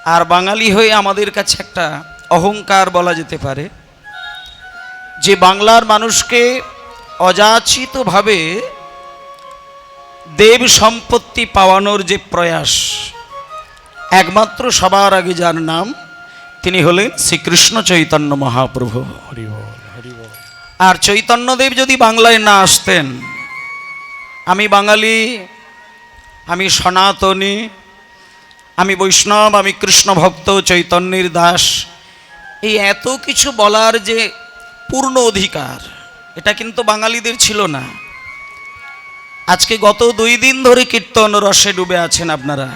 আর বাঙালি হয়ে আমাদের কাছে একটা অহংকার বলা যেতে পারে যে বাংলার মানুষকে অযাচিতভাবে দেব সম্পত্তি পাওয়ানোর যে প্রয়াস, একমাত্র সবার আগে যার নাম তিনি হলেন শ্রীকৃষ্ণ চৈতন্য মহাপ্রভু। আর চৈতন্যদেব যদি বাংলায় না আসতেন, আমি বাঙালি, আমি সনাতনী, আমি বৈষ্ণব, আমি কৃষ্ণ ভক্ত, চৈতন্যের দাস, এই এত কিছু বলার যে পূর্ণ অধিকার, এটা কিন্তু বাঙালিদের ছিল না। আজকে গত 2 দিন ধরে কীর্তন রসে ডুবে আছেন আপনারা,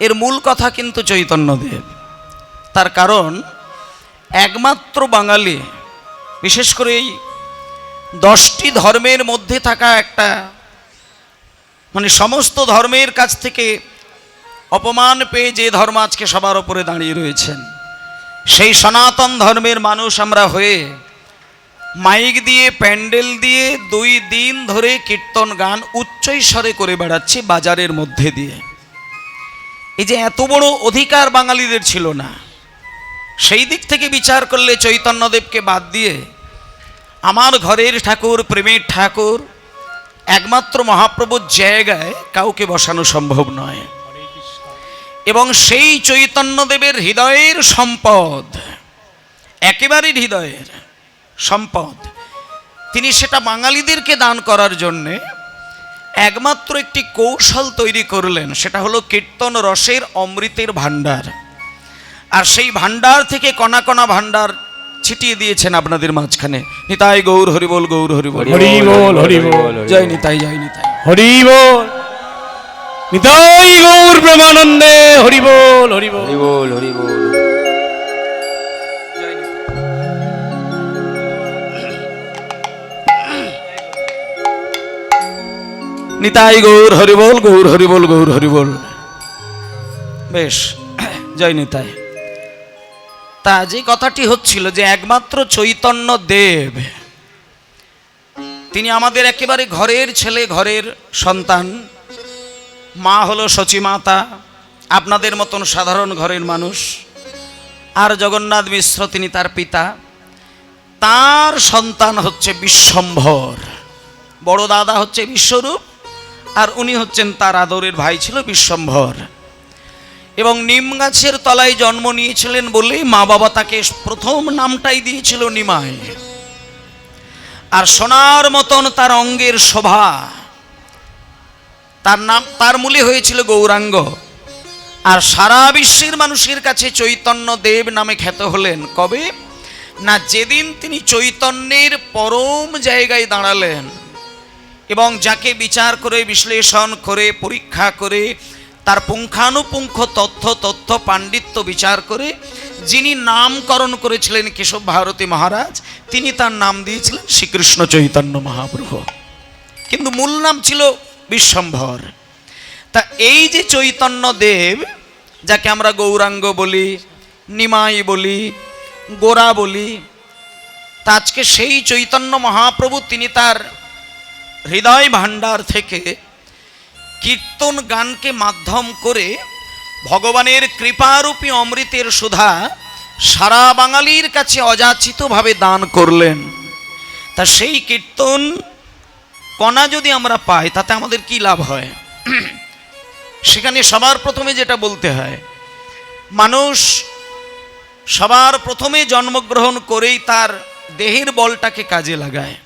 এর মূল কথা কিন্তু চৈতন্যদেব। তার কারণ একমাত্র বাঙালি, বিশেষ করে এই 10টি ধর্মের মধ্যে থাকা একটা, মানে সমস্ত ধর্মের কাছ থেকে অপমান পেয়ে যে ধর্ম আজকে সবার ওপরে দাঁড়িয়ে রয়েছেন, সেই সনাতন ধর্মের মানুষ আমরা হয়ে মাইক দিয়ে, প্যান্ডেল দিয়ে 2 দিন ধরে কীর্তন গান উচ্চৈস্বরে করে বেড়াচ্ছি বাজারের মধ্যে দিয়ে। এই যে এত বড় অধিকার বাঙালিদের ছিল না, সেই দিক থেকে বিচার করলে চৈতন্যদেবকে বাদ দিয়ে আমার ঘরের ঠাকুর, প্রেমের ঠাকুর, একমাত্র মহাপ্রভুর জায়গায় কাউকে বসানো সম্ভব নয়। এবং সেই চৈতন্যদেবের হৃদয়ের সম্পদ, একেবারে হৃদয়ের সম্পদ, তিনি সেটা বাঙালিদেরকে দান করার জন্যে একমাত্র একটি কৌশল তৈরি করলেন, সেটা হলো কীর্তন রসের অমৃতের ভাণ্ডার। আর সেই ভাণ্ডার থেকে কণা কণা ভাণ্ডার ছিটিয়ে দিয়েছেন আপনাদের মাঝখানে। নিতাই গৌর হরিবোল, গৌর হরিবোল, হরিবোল, হরিবোল, জয় নিতাই, জয় নিতাই, হরিবোল, নিতাই গৌর প্রেমানন্দে, হরিবোল, হরিবোল, হরিবোল, হরিবোল। নিতাই গৌর হরিবোল, গৌর হরিবোল, গৌর হরিবোল। বেশ, জয় নিতাই। তা যে কথাটি হচ্ছিল যে একমাত্র চৈতন্য দেব, তিনি আমাদের একেবারে ঘরের ছেলে, ঘরের সন্তান। মা হলো সচিমাতা, আপনাদের মতন সাধারণ ঘরের মানুষ। আর জগন্নাথ মিশ্র, তিনি তার পিতা। তার সন্তান হচ্ছে বিশ্বম্ভর, বড় দাদা হচ্ছে বিশ্বরূপ, আর উনি হচ্ছেন তার আদরের ভাই ছিল বিশ্বম্ভর। এবং নিম গাছের তলায় জন্ম নিয়েছিলেন বলেই মা বাবা তাকে প্রথম নামটাই দিয়েছিল নিমাই। আর সোনার মতন তার অঙ্গের শোভা, তার নাম, তার মূলে হয়েছিল গৌরাঙ্গ। আর সারা বিশ্বের মানুষের কাছে চৈতন্য দেব নামে খ্যাত হলেন কবে না, যেদিন তিনি চৈতন্যের পরম জায়গায় দাঁড়ালেন এবং যাকে বিচার করে, বিশ্লেষণ করে, পরীক্ষা করে, তার পুঙ্খানুপুঙ্খ তথ্য পাণ্ডিত্য বিচার করে যিনি নামকরণ করেছিলেন কেশব ভারতী মহারাজ, তিনি তার নাম দিয়েছিলেন শ্রীকৃষ্ণ চৈতন্য মহাপ্রভু। কিন্তু মূল নাম ছিল বিশ্বম্ভর। তা এই যে চৈতন্য দেব, যাকে আমরা গৌরাঙ্গ বলি, নিমাই বলি, গোরা বলি, তা আজকে সেই চৈতন্য মহাপ্রভু তিনি তার হৃদয় ভাণ্ডার থেকে কীর্তন গানকে মাধ্যম করে ভগবানের কৃপারূপী অমৃতের সুধা সারা বাঙালির কাছে অযাচিতভাবে দান করলেন। তা সেই কীর্তন কণা যদি আমরা পাই, তাতে আমাদের কি লাভ হয়? সেখানে সবার প্রথমে যেটা বলতে হয়, মানুষ সবার প্রথমে জন্মগ্রহণ করেই তার দেহের বলটাকে কাজে লাগায়।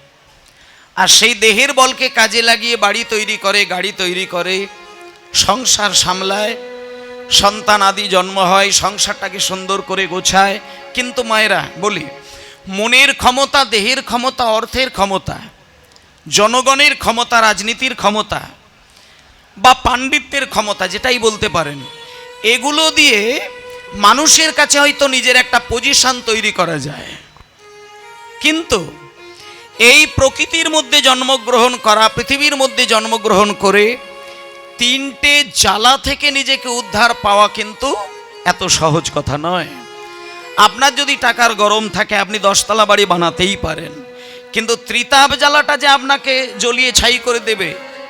আর সেই দেহের বলকে কাজে লাগিয়ে বাড়ি তৈরি করে, গাড়ি তৈরি করে, সংসার সামলায়, সন্তান আদি জন্ম হয়, সংসারটাকে সুন্দর করে গোছায়। কিন্তু মায়েরা বলি, মনের ক্ষমতা, দেহের ক্ষমতা, অর্থের ক্ষমতা, জনগণের ক্ষমতা, রাজনীতির ক্ষমতা বা পাণ্ডিত্যের ক্ষমতা, যেটাই বলতে পারেন, এগুলো দিয়ে মানুষের কাছে হয়তো নিজের একটা পজিশন তৈরি করা যায়। কিন্তু এই প্রকৃতির মধ্যে জন্মগ্রহণ করা, পৃথিবীর মধ্যে জন্মগ্রহণ করে 3টে জ্বালা থেকে নিজেকে উদ্ধার পাওয়া কিন্তু এত সহজ কথা নয়। আপনার যদি টাকার গরম থাকে, আপনি 10 তলা বাড়ি বানাতেই পারেন, কিন্তু ত্রিতাপ জ্বালাটা যে আপনাকে জ্বলিয়ে ছাই করে দেবে,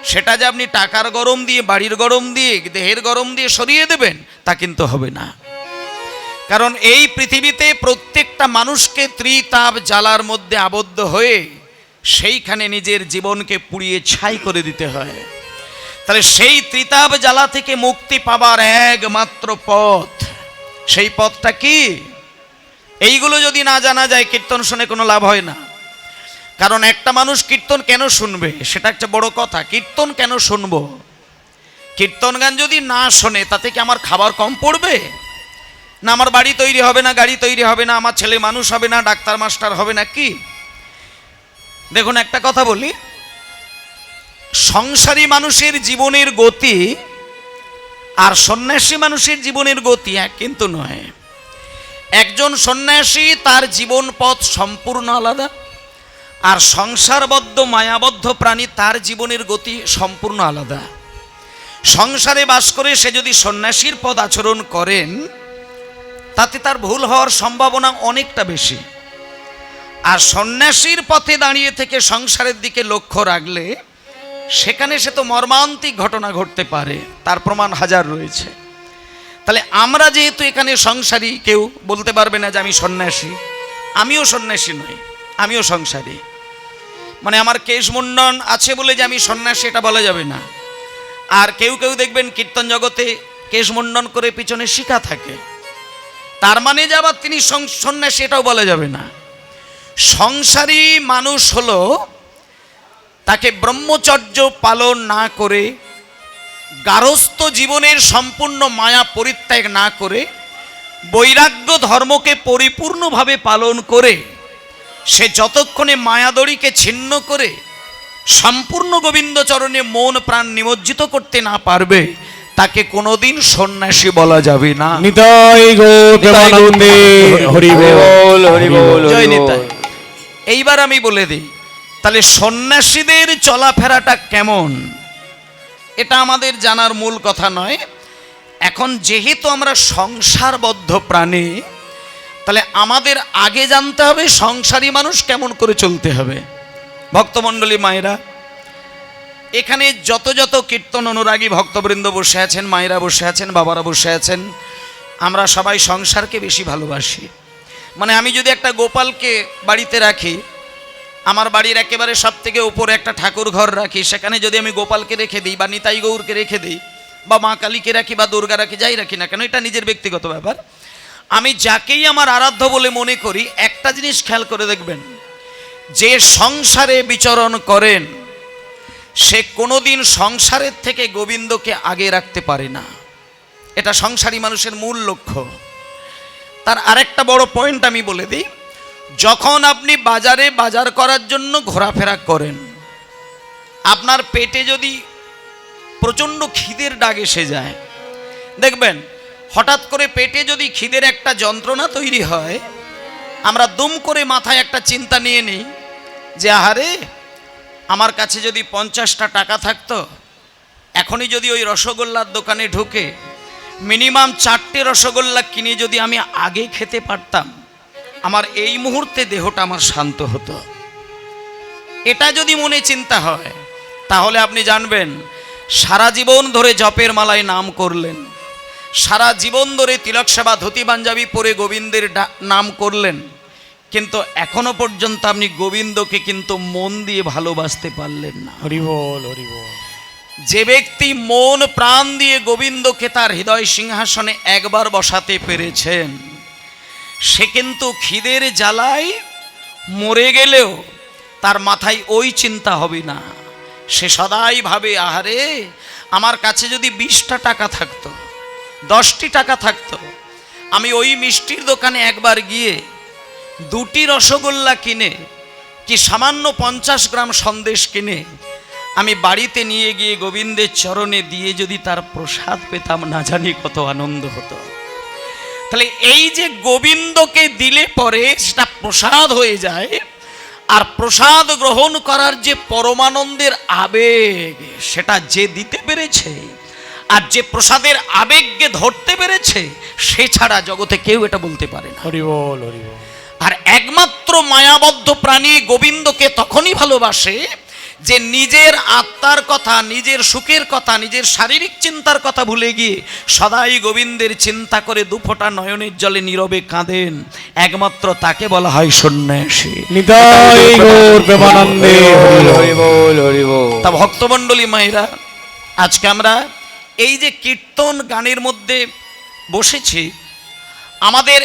সেটা যে আপনি টাকার গরম দিয়ে, বাড়ির গরম দিয়ে, দেহের গরম দিয়ে সরিয়ে দেবেন, তা কিন্তু হবে না। কারণ এই পৃথিবীতে প্রত্যেকটা মানুষকে ত্রিতাপ জ্বালার মধ্যে আবদ্ধ হয়ে সেইখানে নিজের জীবনকে পুড়িয়ে ছাই করে দিতে হয়। তাহলে সেই ত্রিতাপ জ্বালা থেকে মুক্তি পাবার একমাত্র পথ, সেই পথটা কি? এইগুলো যদি না জানা যায় কীর্তন শুনে কোনো লাভ হয় না। কারণ একটা মানুষ কীর্তন কেন শুনবে সেটা একটা বড় কথা। কীর্তন কেন শুনবো? কীর্তন গান যদি না শোনে তাতে কি আমার খাবার কম পড়বে? না আমার বাড়ি তৈরি হবে না, গাড়ি তৈরি হবে না, আমার ছেলে মানুষ হবে না, ডাক্তার মাস্টার হবে না কি? দেখুন একটা কথা বলি, সংসারী মানুষের জীবনের গতি আর সন্ন্যাসী মানুষের জীবনের গতি এক কিন্তু নয়। একজন সন্ন্যাসী তার জীবন পথ সম্পূর্ণ আলাদা, আর সংসারবদ্ধ মায়াবদ্ধ প্রাণী তার জীবনের গতি সম্পূর্ণ আলাদা। সংসারে বাস করে সে যদি সন্ন্যাসীর পথ আচরণ করেন তাতে তার ভুল হওয়ার সম্ভাবনা অনেকটা বেশি। আর সন্ন্যাসীর পথে দাঁড়িয়ে থেকে সংসারের দিকে লক্ষ্য রাখলে সেখানে সে তো মর্মান্তিক ঘটনা ঘটতে পারে, তার প্রমাণ হাজার রয়েছে। তাহলে আমরা যেহেতু এখানে সংসারী, কেউ বলতে পারবে না যে আমি সন্ন্যাসী। আমিও সন্ন্যাসী নই, আমিও সংসারী। মানে আমার কেশমুন্ডন আছে বলে যে আমি সন্ন্যাসী এটা বলা যাবে না। আর কেউ কেউ দেখবেন কীর্তন জগতে কেশমুন্ডন করে পিছনে শিখা থাকে, তার মানে যে আবার তিনি সন্ন্যাসী এটাও বলা যাবে না। সংসারী মানুষ হলো তাকে ব্রহ্মচর্য পালন না করে, গারস্থ জীবনের সম্পূর্ণ মায়া পরিত্যাগ না করে, বৈরাগ্য ধর্মকে পরিপূর্ণভাবে পালন করে সে যতক্ষণে মায়াদড়িকে ছিন্ন করে সম্পূর্ণ গোবিন্দচরণে মন প্রাণ নিমজ্জিত করতে না পারবে তাকে কোনোদিন সন্ন্যাসী বলা যাবে না। নিতাই গৌর প্রেমানন্দে হরি বল হরি বল জয় নিতাই। এইবার আমি বলে দিই, তাহলে সন্ন্যাসীদের চলাফেরাটা কেমন এটা আমাদের জানার মূল কথা নয়। এখন যেহেতু আমরা সংসারবদ্ধ প্রাণী, তাহলে আমাদের আগে জানতে হবে সংসারী মানুষ কেমন করে চলতে হবে। ভক্তমণ্ডলী মায়েরা, এখানে যত যত কীর্তন অনুরাগী ভক্তবৃন্দ বসে আছেন, মায়েরা বসে আছেন, বাবারা বসে আছেন, আমরা সবাই সংসারকে বেশি ভালোবাসি। মানে আমি যদি একটা গোপালকে বাড়িতে রাখি, আমার বাড়ির একেবারে সব থেকে উপরে একটা ঠাকুর ঘর রাখি, সেখানে যদি আমি গোপালকে রেখে দিই বা নিতাই গৌরকে রেখে দিই বা মা কালীকে রাখি বা দুর্গা রাখি, যাই রাখি না কেন, এটা নিজের ব্যক্তিগত ব্যাপার। আমি যাকেই আমার আরাধ্য বলে মনে করি, একটা জিনিস খেয়াল করে দেখবেন, যে সংসারে বিচরণ করেন সে কোনোদিন সংসারের থেকে গোবিন্দকে আগে রাখতে পারে না। এটা সংসারী মানুষের মূল লক্ষ্য। তার আরেকটা বড় পয়েন্ট আমি বলে দিই, যখন আপনি বাজারে বাজার করার জন্য ঘোরাফেরা করেন, আপনার পেটে যদি প্রচণ্ড খিদের ডাক এসে যায়, দেখবেন হঠাৎ করে পেটে যদি খিদের একটা যন্ত্রণা তৈরি হয়, আমরা দুম করে মাথায় একটা চিন্তা নিয়ে নিই যে আহারে আমার কাছে যদি 50টা টাকা থাকতো, এখনই যদি ওই রসগোল্লার দোকানে ঢুকে মিনিমাম 4টে রসগোল্লা কিনে যদি আমি আগে খেতে পারতাম, আমার এই মুহূর্তে দেহটা আমার শান্ত হতো। এটা যদি মনে চিন্তা হয় তাহলে আপনি জানবেন সারা জীবন ধরে জপের মালায় নাম করলেন, সারা জীবন ধরে তিলক সেবা ধুতি পাঞ্জাবি পরে গোবিন্দের নাম করলেন, কিন্তু এখনো পর্যন্ত আপনি গোবিন্দকে কিন্তু মন দিয়ে ভালোবাসতে পারলেন না। হরি বল হরি বল। যে ব্যক্তি মন প্রাণ দিয়ে গোবিন্দকে তার হৃদয় সিংহাসনে একবার বসাতে পেরেছেন, সে কিন্তু খিদের জ্বালায় মরে গেলেও তার মাথায় ওই চিন্তা হবে না। সে সদাই ভাবে আহারে আমার কাছে যদি 20টা টাকা থাকতো, 10টি টাকা থাকতো, আমি ওই মিষ্টির দোকানে একবার গিয়ে 2টি রসগোল্লা কিনে কি সামান্য 50 গ্রাম সন্দেশ কিনে আমি বাড়িতে নিয়ে গিয়ে গোবিন্দের চরণে দিয়ে যদি তার প্রসাদ পেতাম, না জানি কত আনন্দ হতো। তাহলে এই যে গোবিন্দকে দিলে পরে সেটা প্রসাদ হয়ে যায়, আর প্রসাদ গ্রহণ করার যে পরমানন্দের আবেগ সেটা যে দিতে পেরেছে আর যে প্রসাদের আবেগকে ধরতে পেরেছে, সে ছাড়া জগতে কেউ এটা বলতে পারে না। হরি বল হরি বল। আর একমাত্র মায়াবদ্ধ প্রাণী গোবিন্দকে তখনই ভালোবাসে যে নিজের আত্মার কথা, নিজের সুখের কথা, নিজের শারীরিক চিন্তার কথা ভুলে গিয়ে সদাই গোবিন্দের চিন্তা করে দুফোঁটা নয়নের জলে নীরবে কাঁদেন, একমাত্র তাকে বলা হয় সন্ন্যাসী। নিতাই গৌর প্রেমানন্দে হরি বল হরি বল। তা ভক্তমণ্ডলী মায়েরা, আজকে আমরা এই যে কীর্তন গানের মধ্যে বসেছি, আমাদের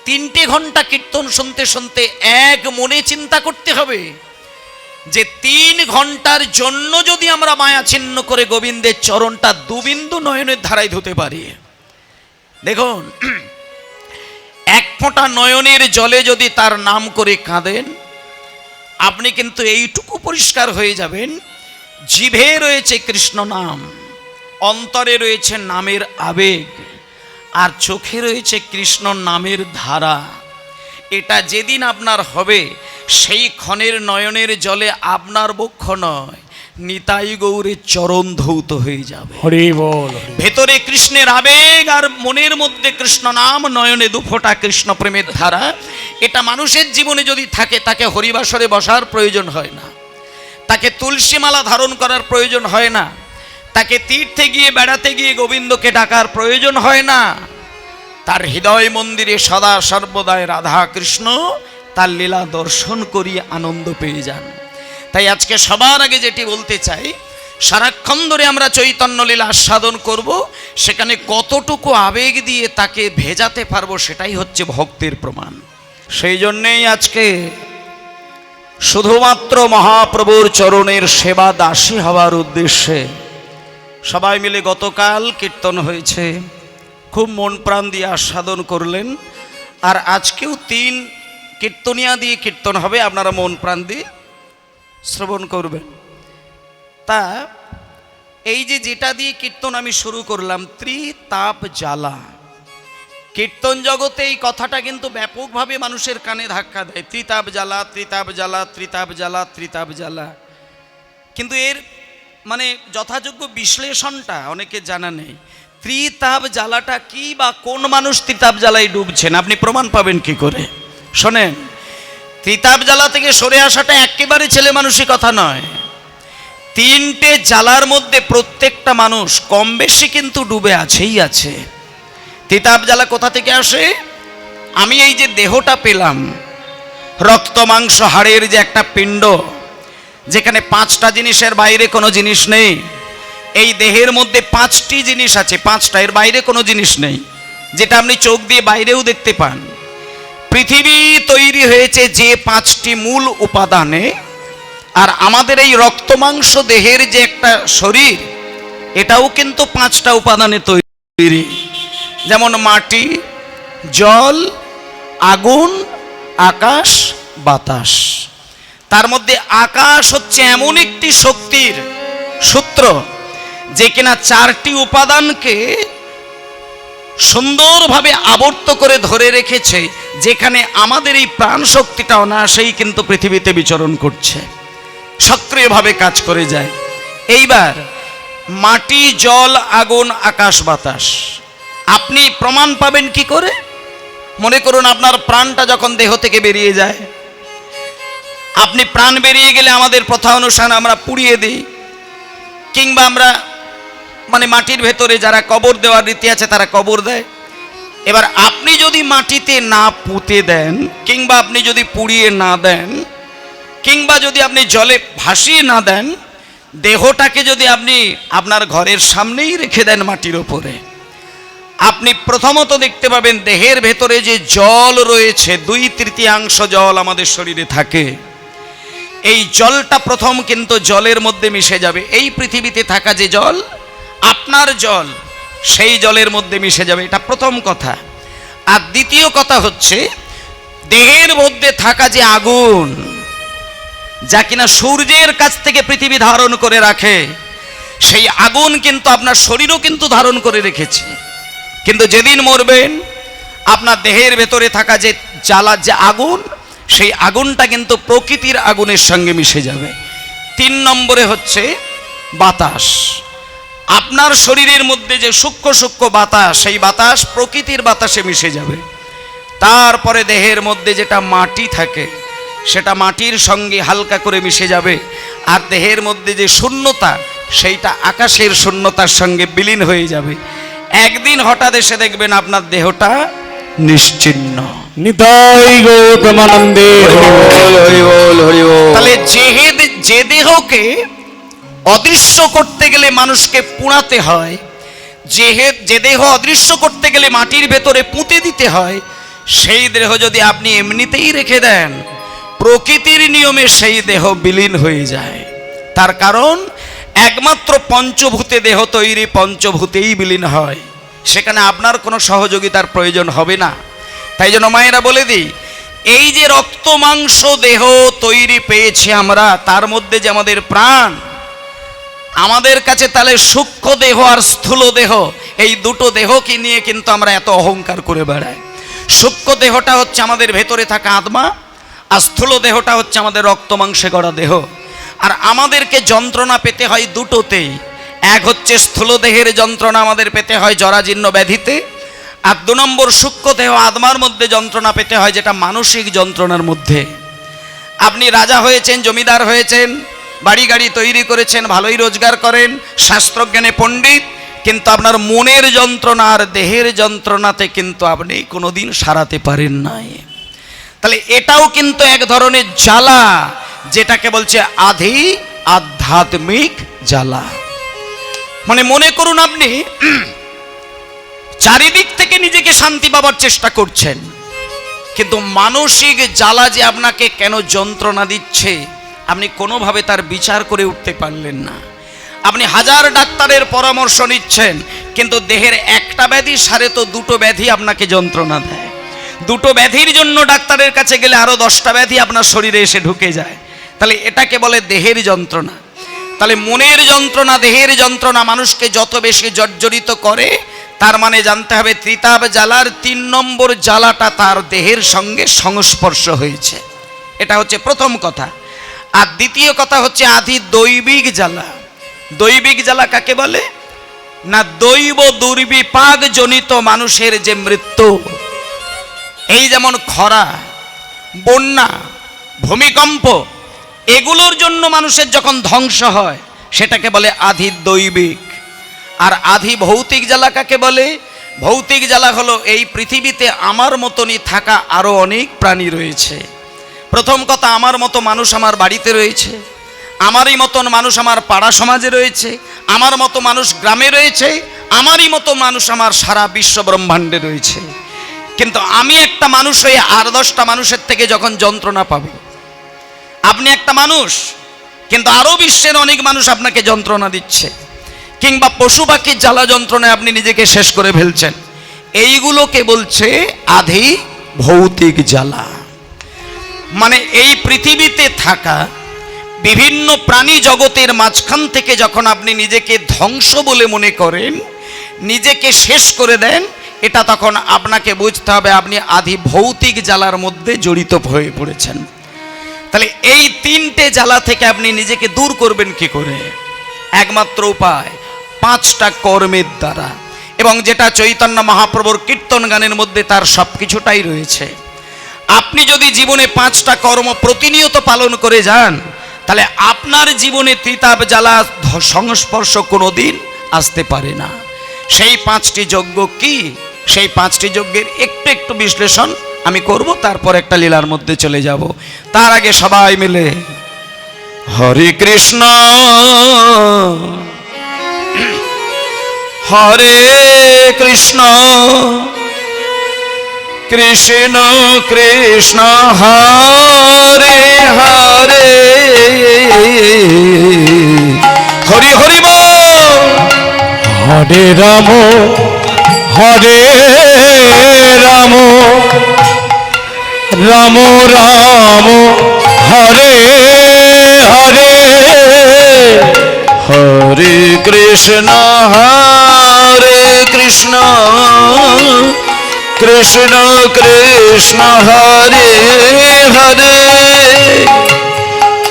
3টে ঘন্টা কীর্তন শুনতে শুনতে এক মনে চিন্তা করতে হবে যে 3 ঘন্টার জন্য যদি আমরা মায়া ছিন্ন করে গোবিন্দের চরণটা দুবিন্দু নয়নের ধারায় ধুতে পারি, দেখুন এক ফোঁটা নয়নের জলে যদি তার নাম করে কাঁদেন, আপনি কিন্তু এইটুকু পরিষ্কার হয়ে যাবেন, জিভে রয়েছে কৃষ্ণ নাম, অন্তরে রয়েছে নামের আবেগ, আর চোখে রয়েছে কৃষ্ণ নামের ধারা। এটা যেদিন আপনার হবে, সেই ক্ষণের নয়নের জলে আপনার বক্ষ নয়, নিতাই গৌরের চরণ ধৌত হয়ে যাবে। হরি বল। ভেতরে কৃষ্ণের আবেগ আর মনের মধ্যে কৃষ্ণ নাম, নয়নে দুফোঁটা কৃষ্ণ প্রেমের ধারা। এটা মানুষের জীবনে যদি থাকে, তাকে হরিবাসরে বসার প্রয়োজন হয় না, তাকে তুলসীমালা ধারণ করার প্রয়োজন হয় না, তাকে তীর্থে গিয়ে বেড়াতে গিয়ে গোবিন্দকে ডাকার প্রয়োজন হয় না। তার হৃদয় মন্দিরে সদা সর্বদাই রাধা কৃষ্ণ তার লীলা দর্শন করিয়ে আনন্দ পেয়ে যান। তাই আজকে সবার আগে যেটি বলতে চাই, সারাক্ষণ ধরে আমরা চৈতন্য লীলা আস্বাদন করব, সেখানে কতটুকু আবেগ দিয়ে তাকে ভেজাতে পারবো, সেটাই হচ্ছে ভক্তির প্রমাণ। সেই জন্যেই আজকে শুধুমাত্র মহাপ্রভুর চরণের সেবা দাসী হওয়ার উদ্দেশ্যে সবাই মিলে গতকাল কীর্তন হয়েছে, খুব মন প্রাণ দিয়ে আস্বাদন করলেন। আর আজকেও 3 কীর্তনিয়া দিয়ে কীর্তন হবে, আপনারা মন প্রাণ দিয়ে শ্রবণ করবেন। তা এই যে যেটা দিয়ে কীর্তন আমি শুরু করলাম, ত্রিতাপ জ্বালা, কীর্তন জগতে এই কথাটা কিন্তু ব্যাপকভাবে মানুষের কানে ধাক্কা দেয়, ত্রিতাপ জ্বালা, ত্রিতাপ জ্বালা, ত্রিতাপ জ্বালা, ত্রিতাপ জ্বালা। কিন্তু এর মানে যথাযোগ্য বিশ্লেষণটা অনেকে জানা নেই। ত্রিতাপ জ্বালাটা কি, বা কোন মানুষ ত্রিতাপ জ্বালায় ডুবছেন, আপনি প্রমাণ পাবেন কি করে? শোনেন, ত্রিতাপ জ্বালা থেকে সরে আসাটা একেবারে ছেলে মানুষই কথা নয়। 3টে জ্বালার মধ্যে প্রত্যেকটা মানুষ কম বেশি কিন্তু ডুবে আছেই আছে। ত্রিতাপ জ্বালা কোথা থেকে আসে? আমি এই যে দেহটা পেলাম, রক্ত মাংস হাড়ের যে একটা পিণ্ড, যেখানে 5টা জিনিসের বাইরে কোনো জিনিস নেই। এই দেহের মধ্যে 5টি জিনিস আছে, 5টা, এর বাইরে কোনো জিনিস নেই, যেটা আপনি চোখ দিয়ে বাইরেও দেখতে পান। পৃথিবী তৈরি হয়েছে যে 5টি মূল উপাদানে, আর আমাদের এই রক্ত মাংস দেহের যে একটা শরীর, এটাও কিন্তু 5টা উপাদানে তৈরি। যেমন মাটি, জল, আগুন, আকাশ, বাতাস। তার মধ্যে আকাশ হচ্ছে এমন একটি শক্তির সূত্র, যে কিনা 4টি উপাদানকে সুন্দরভাবে আবর্ত করে ধরে রেখেছে, যেখানে আমাদের এই প্রাণ শক্তিটা অনায়াসেই কিন্তু পৃথিবীতে বিচরণ করছে, সক্রিয়ভাবে কাজ করে যায়। এইবার মাটি, জল, আগুন, আকাশ, বাতাস, আপনি প্রমাণ পাবেন কি করে? মনে করুন আপনার প্রাণটা যখন দেহ থেকে বেরিয়ে যায়, আপনি প্রাণ বেরিয়ে গেলে আমাদের প্রথা অনুসারে আমরা পুড়িয়ে দিই, কিংবা আমরা মানে মাটির ভেতরে যারা কবর দেওয়ার রীতি আছে তারা কবর দেয়। এবার আপনি যদি মাটিতে না পুঁতে দেন, কিংবা আপনি যদি পুড়িয়ে না দেন, কিংবা যদি আপনি জলে ভাসিয়ে না দেন, দেহটাকে যদি আপনি আপনার ঘরের সামনেই রেখে দেন মাটির ওপরে, আপনি প্রথমত দেখতে পাবেন দেহের ভেতরে যে জল রয়েছে, 2/3 জল আমাদের শরীরে থাকে। এই জলটা প্রথম কিন্তু জলের মধ্যে মিশে যাবে। এই পৃথিবীতে থাকা যে জল, আপনার জল, সেই জলের মধ্যে মিশে যাবে, এটা প্রথম কথা। আর দ্বিতীয় কথা হচ্ছে, দেহের মধ্যে থাকা যে আগুন, যা কিনা সূর্যের কাছ থেকে পৃথিবী ধারণ করে রাখে, সেই আগুন কিন্তু আপনার শরীরও কিন্তু ধারণ করে রেখেছে। কিন্তু যেদিন মরবেন, আপনার দেহের ভেতরে থাকা যে জ্বালা, যে আগুন, সেই আগুনটা কিন্তু প্রকৃতির আগুনের সঙ্গে মিশে যাবে। 3 নম্বরে হচ্ছে বাতাস। আপনার শরীরের মধ্যে যে সূক্ষ্ম সূক্ষ্ম বাতাস, সেই বাতাস প্রকৃতির বাতাসে মিশে যাবে। তারপরে দেহের মধ্যে যেটা মাটি থাকে, সেটা মাটির সঙ্গে হালকা করে মিশে যাবে। আর দেহের মধ্যে যে শূন্যতা, সেইটা আকাশের শূন্যতার সঙ্গে বিলীন হয়ে যাবে। একদিন হঠাৎ এসে দেখবেন আপনার দেহটা নিশ্চিহ্ন। নিতাই গৌতমানন্দে হরি বল হরি বল। তাহলে যে দেহকে অদৃশ্য করতে গেলে মানুষকে পুড়াতে হয়, যে দেহ অদৃশ্য করতে গেলে মাটির ভেতরে পুঁতে দিতে হয়, সেই দেহ যদি আপনি এমনিতেই রেখে দেন, প্রকৃতির নিয়মে সেই দেহ বিলীন হয়ে যায়। তার কারণ একমাত্র পঞ্চভূতে দেহ তৈরি, পঞ্চভূতেই বিলীন হয়, সেখানে আপনার কোনো সহযোগিতার প্রয়োজন হবে না। তাই জন্য মায়েরা বলে দিই, এই যে রক্ত মাংস দেহ তৈরি পেয়েছি আমরা, তার মধ্যে যে আমাদের প্রাণ, আমাদের কাছে তাহলে সূক্ষ্ম দেহ আর স্থূল দেহ, এই দুটো দেহকে নিয়ে কিন্তু আমরা এত অহংকার করে বেড়াই। সূক্ষ্ম দেহটা হচ্ছে আমাদের ভেতরে থাকা আত্মা, আর স্থূল দেহটা হচ্ছে আমাদের রক্ত মাংসে গড়া দেহ। আর আমাদেরকে যন্ত্রণা পেতে হয় দুটোতেই। এক হচ্ছে স্থূল দেহের যন্ত্রণা আমাদের পেতে হয় জরাজীর্ণ ব্যাধিতে, আর 2 নম্বর সূক্ষ্ম দেহ আত্মার মধ্যে যন্ত্রণা পেতে হয়, যেটা মানসিক যন্ত্রণার মধ্যে। আপনি রাজা হয়েছেন, জমিদার হয়েছেন, বাড়ি গাড়ি তৈরি করেছেন, ভালোই রোজগার করেন, শাস্ত্রজ্ঞানে পণ্ডিত, কিন্তু আপনার মনের যন্ত্রণা আর দেহের যন্ত্রণাতে কিন্তু আপনি কোনোদিন সারাতে পারেন নাই। তাহলে এটাও কিন্তু এক ধরনের জ্বালা, যেটাকে বলছে আধি আধ্যাত্মিক জ্বালা। মানে মনে করুন আপনি চারিদিক থেকে নিজেকে শান্তি পাবার চেষ্টা করছেন, কিন্তু মানসিক জ্বালা যে আপনাকে কেন যন্ত্রণা দিচ্ছে আপনি কোনোভাবে তার বিচার করে উঠতে পারলেন না। আপনি হাজার ডাক্তারের পরামর্শ নিচ্ছেন, কিন্তু দেহের একটা ব্যাধি সারে তো 2টো ব্যাধি আপনাকে যন্ত্রণা দেয়। 2টো ব্যাধির জন্য ডাক্তারের কাছে গেলে আরো 10টা ব্যাধি আপনার শরীরে এসে ঢুকে যায়। তাহলে এটাকে বলে দেহের যন্ত্রণা। তাহলে মনের যন্ত্রণা, দেহের যন্ত্রণা মানুষকে যত বেশি জর্জরিত করে, তার মানে জানতে হবে ত্রিতাপ জ্বালার 3 নম্বর জ্বালাটা তার দেহের সঙ্গে সংস্পর্শ হয়েছে। এটা হচ্ছে প্রথম কথা। আর দ্বিতীয় কথা হচ্ছে আধি দৈবিক জ্বালা। দৈবিক জ্বালা কাকে বলে না, দৈব দুর্বিপাক জনিত মানুষের যে মৃত্যু, এই যেমন খরা, বন্যা, ভূমিকম্প, এগুলোর জন্য মানুষের যখন ধ্বংস হয়, সেটাকে বলে আধি দৈবিক। আর আধি ভৌতিক জ্বালা কাকে বলে? ভৌতিক জ্বালা হলো এই পৃথিবীতে আমার মতনই থাকা আরো অনেক প্রাণী রয়েছে। প্রথম কথা, আমার মতো মানুষ আমার বাড়িতে রয়েছে, আমারই মতন মানুষ আমার পাড়া সমাজে রয়েছে, আমার মতো মানুষ গ্রামে রয়েছে, আমারই মতো মানুষ আমার সারা বিশ্ব ব্রহ্মাণ্ডে রয়েছে। কিন্তু আমি একটা মানুষ হয়ে আর 10টা মানুষের থেকে যখন যন্ত্রণা পাবো, আপনি একটা মানুষ কিন্তু আরো বিশ্বের অনেক মানুষ আপনাকে যন্ত্রণা দিচ্ছে, কিংবা পশু পাখির জ্বালা যন্ত্রণায় আপনি নিজেকে শেষ করে ফেলছেন, এইগুলোকে বলছে আধি ভৌতিক জ্বালা। মানে এই পৃথিবীতে থাকা বিভিন্ন প্রাণী জগতের মাঝখান থেকে যখন আপনি নিজেকে ধ্বংস বলে মনে করেন, নিজেকে শেষ করে দেন, এটা তখন আপনাকে বুঝতে হবে আপনি আধি ভৌতিক জ্বালার মধ্যে জড়িত হয়ে পড়েছেন। তাহলে এই 3টে জ্বালা থেকে আপনি নিজেকে দূর করবেন কি করে? একমাত্র উপায় 5টা কর্মের দ্বারা, এবং যেটা চৈতন্য মহাপ্রভুর কীর্তন গানের মধ্যে তার সব কিছুটাই রয়েছে। আপনি যদি জীবনে 5টা কর্ম প্রতিনিয়ত পালন করে যান, তাহলে আপনার জীবনে ত্রিতাপ জ্বালা সংস্পর্শ কোনোদিন আসতে পারে না। সেই 5টি যজ্ঞ কি? সেই 5টি যজ্ঞের একটু একটু বিশ্লেষণ আমি করব, তারপর একটা লীলার মধ্যে চলে যাব। তার আগে সবাই মিলে হরে কৃষ্ণ হরে কৃষ্ণ কৃষ্ণ কৃষ্ণ হরে হরে হরি হরি বল। হরে রাম হরে রাম রাম রাম হরে হরে হরে কৃষ্ণ কৃষ্ণ কৃষ্ণ হরে হরে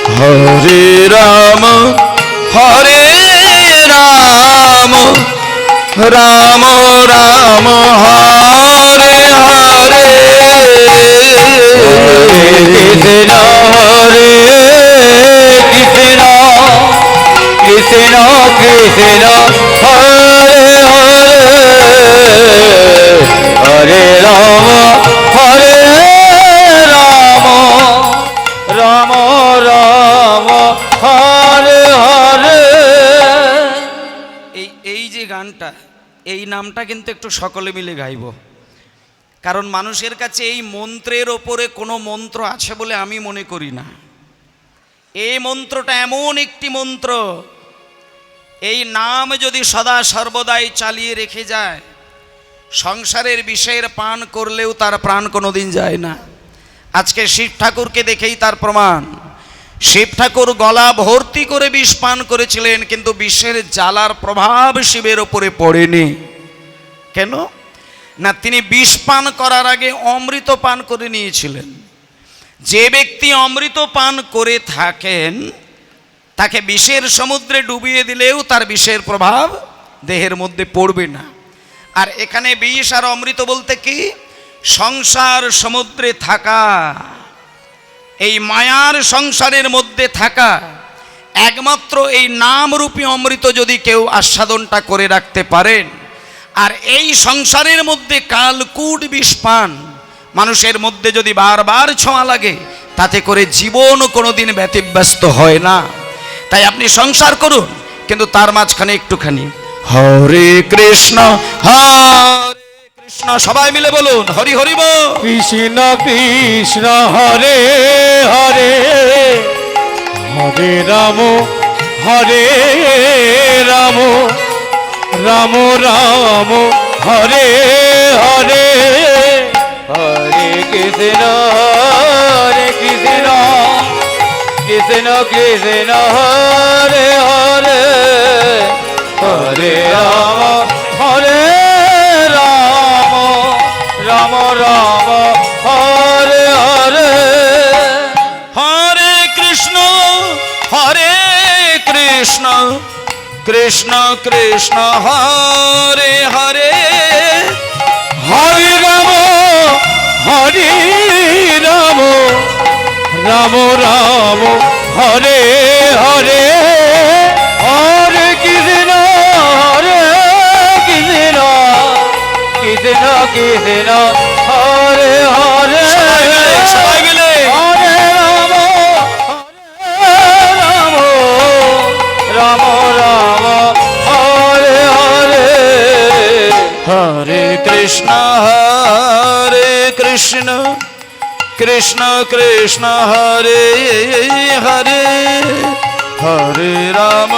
হরে রাম রাম রাম হরে হরে কৃষ্ণ হরে কৃষ্ণ গানটা কিন্তু একটু সকলে মিলে গাইব, কারণ মানুষের কাছে এই মন্ত্রের ওপরে কোনো মন্ত্র আছে বলে আমি মনে করি না। এই মন্ত্রটা এমন একটি মন্ত্র, এই নাম যদি সদা সর্বদাই চালিয়ে রেখে যায়, সংসারের বিষয়ের পান করলেও তার প্রাণ কোনোদিন যায় না। আজকে শিব ঠাকুরকে দেখেই তার প্রমাণ। শিব ঠাকুর গলা ভর্তি করে বিষ পান করেছিলেন, কিন্তু বিষের জ্বালার প্রভাব শিবের ওপরে পড়েনি। কেন না, তিনি বিষ পান করার আগে অমৃত পান করে নিয়েছিলেন। যে ব্যক্তি অমৃত পান করে থাকেন, তাকে বিষের সমুদ্রে ডুবিয়ে দিলেও তার বিষের প্রভাব দেহের মধ্যে পড়বে না। আর এখানে বিষ আর অমৃত বলতে কি, সংসার সমুদ্রে থাকা, এই মায়ার সংসারের মধ্যে থাকা, একমাত্র এই নামরূপী অমৃত যদি কেউ আস্বাদনটা করে রাখতে পারেন, আর এই সংসারের মধ্যে কালকূট বিষ পান মানুষের মধ্যে যদি বারবার ছোঁয়া লাগে, তাতে করে জীবন কোনোদিন ব্যতিব্যস্ত হয় না। তাই আপনি সংসার করুন, কিন্তু তার মাঝখানে একটুখানি হরে কৃষ্ণ হরে কৃষ্ণ, সবাই মিলে বলুন হরি হরি বল। কৃষ্ণ কৃষ্ণ হরে হরে, হরে রাম হরে রাম, রাম রাম হরে হরে, হরে কৃষ্ণ হরে কৃষ্ণ, কৃষ্ণ কৃষ্ণ হরে হরে, হরে রাম হরে রাম, রাম রাম হরে হরে, হরে কৃষ্ণ কৃষ্ণ কৃষ্ণ হরে হরে, হরে রাম হরে রাম, রাম রাম হরে হরে, হরে কৃষ্ণ হরে কৃষ্ণ, কৃষ্ণ কৃষ্ণ হরে হরে, সবাই মিলে হরে রাম রাম, রাম রাম হরে হরে, হরে কৃষ্ণ কৃষ্ণ কৃষ্ণ হরে হরে, হরে রাম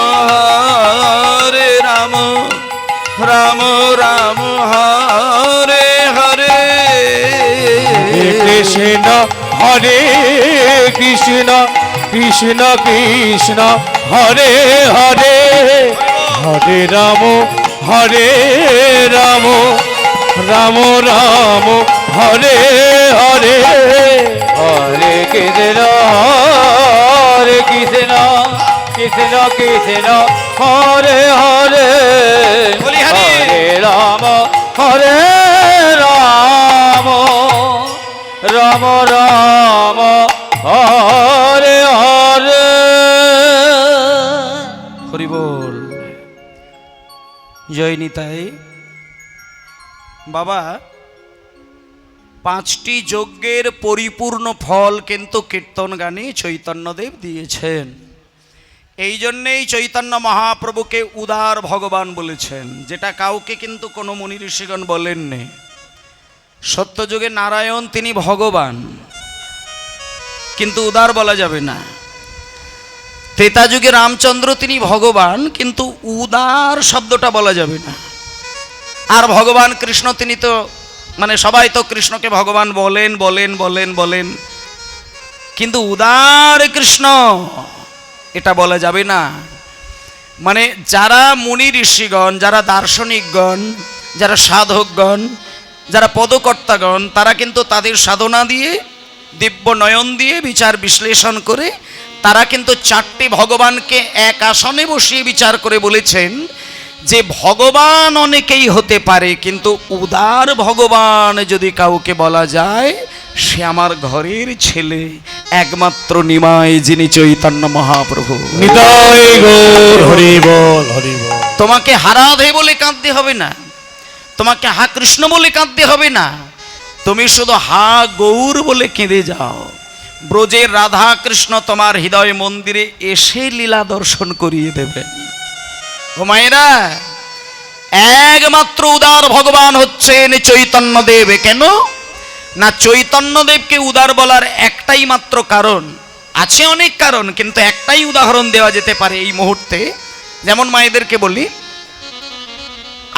রাম রাম হরে হরে, কৃষ্ণ হরে কৃষ্ণ, কৃষ্ণ কৃষ্ণ হরে হরে, হরে রাম রাম, রাম রাম হরে হরে, হরে কৃষ্ণ হরে কৃষ্ণ, কৃষ্ণ কৃষ্ণ হরে হরে, বলি হরি। হরে রাম রাম রাম হরে হরে, হরি বল। জয় নিতাই। বাবা, 5টি যজ্ঞের পরিপূর্ণ ফল কিন্তু কীর্তন গানে চৈতন্যদেব দিয়েছেন। এই জন্যেই চৈতন্য মহাপ্রভুকে উদার ভগবান বলেছেন, যেটা কাউকে কিন্তু কোনো মুনি ঋষিগণ বলেননি। সত্যযুগে নারায়ণ তিনি ভগবান, কিন্তু উদার বলা যাবে না। ত্রেতা যুগে রামচন্দ্র তিনি ভগবান, কিন্তু উদার শব্দটা বলা যাবে না। আর ভগবান কৃষ্ণ তিনি তো মানে সবাই তো কৃষ্ণকে ভগবান বলেন বলেন বলেন বলেন, কিন্তু উদার কৃষ্ণ এটা বলা যাবে না। মানে যারা মুনি ঋষিগণ, যারা দার্শনিকগণ, যারা সাধকগণ, যারা পদকর্তাগণ, তারা কিন্তু তাদের সাধনা দিয়ে, দিব্য নয়ন দিয়ে বিচার বিশ্লেষণ করে তারা কিন্তু 4টি ভগবানকে এক আসনে বসিয়ে বিচার করে বলেছেন যে ভগবান অনেকেই হতে পারে, কিন্তু উদার ভগবান যদি কাউকে বলা যায়, সে আমার ঘরের ছেলে, একমাত্র নিমাই, যিনি চৈতন্য মহাপ্রভু। নিতাই গৌর হরি বল হরি বল। তোমাকে হারাধে বলে কাঁদতে হবে না, তোমাকে হা কৃষ্ণ বলে কাঁদতে হবে না, তুমি শুধু হা গৌর বলে কেঁদে যাও। ব্রজের রাধা কৃষ্ণ তোমার হৃদয় মন্দিরে এসে লীলা দর্শন করিয়ে দেবেন। ও মায়েরা, একমাত্র উদার ভগবান হচ্ছেন চৈতন্যদেব। কেন না, চৈতন্যদেবকে উদার বলার একটাই মাত্র কারণ, আছে অনেক কারণ, কিন্তু একটাই উদাহরণ দেওয়া যেতে পারে এই মুহূর্তে। যেমন মায়েদেরকে বলি,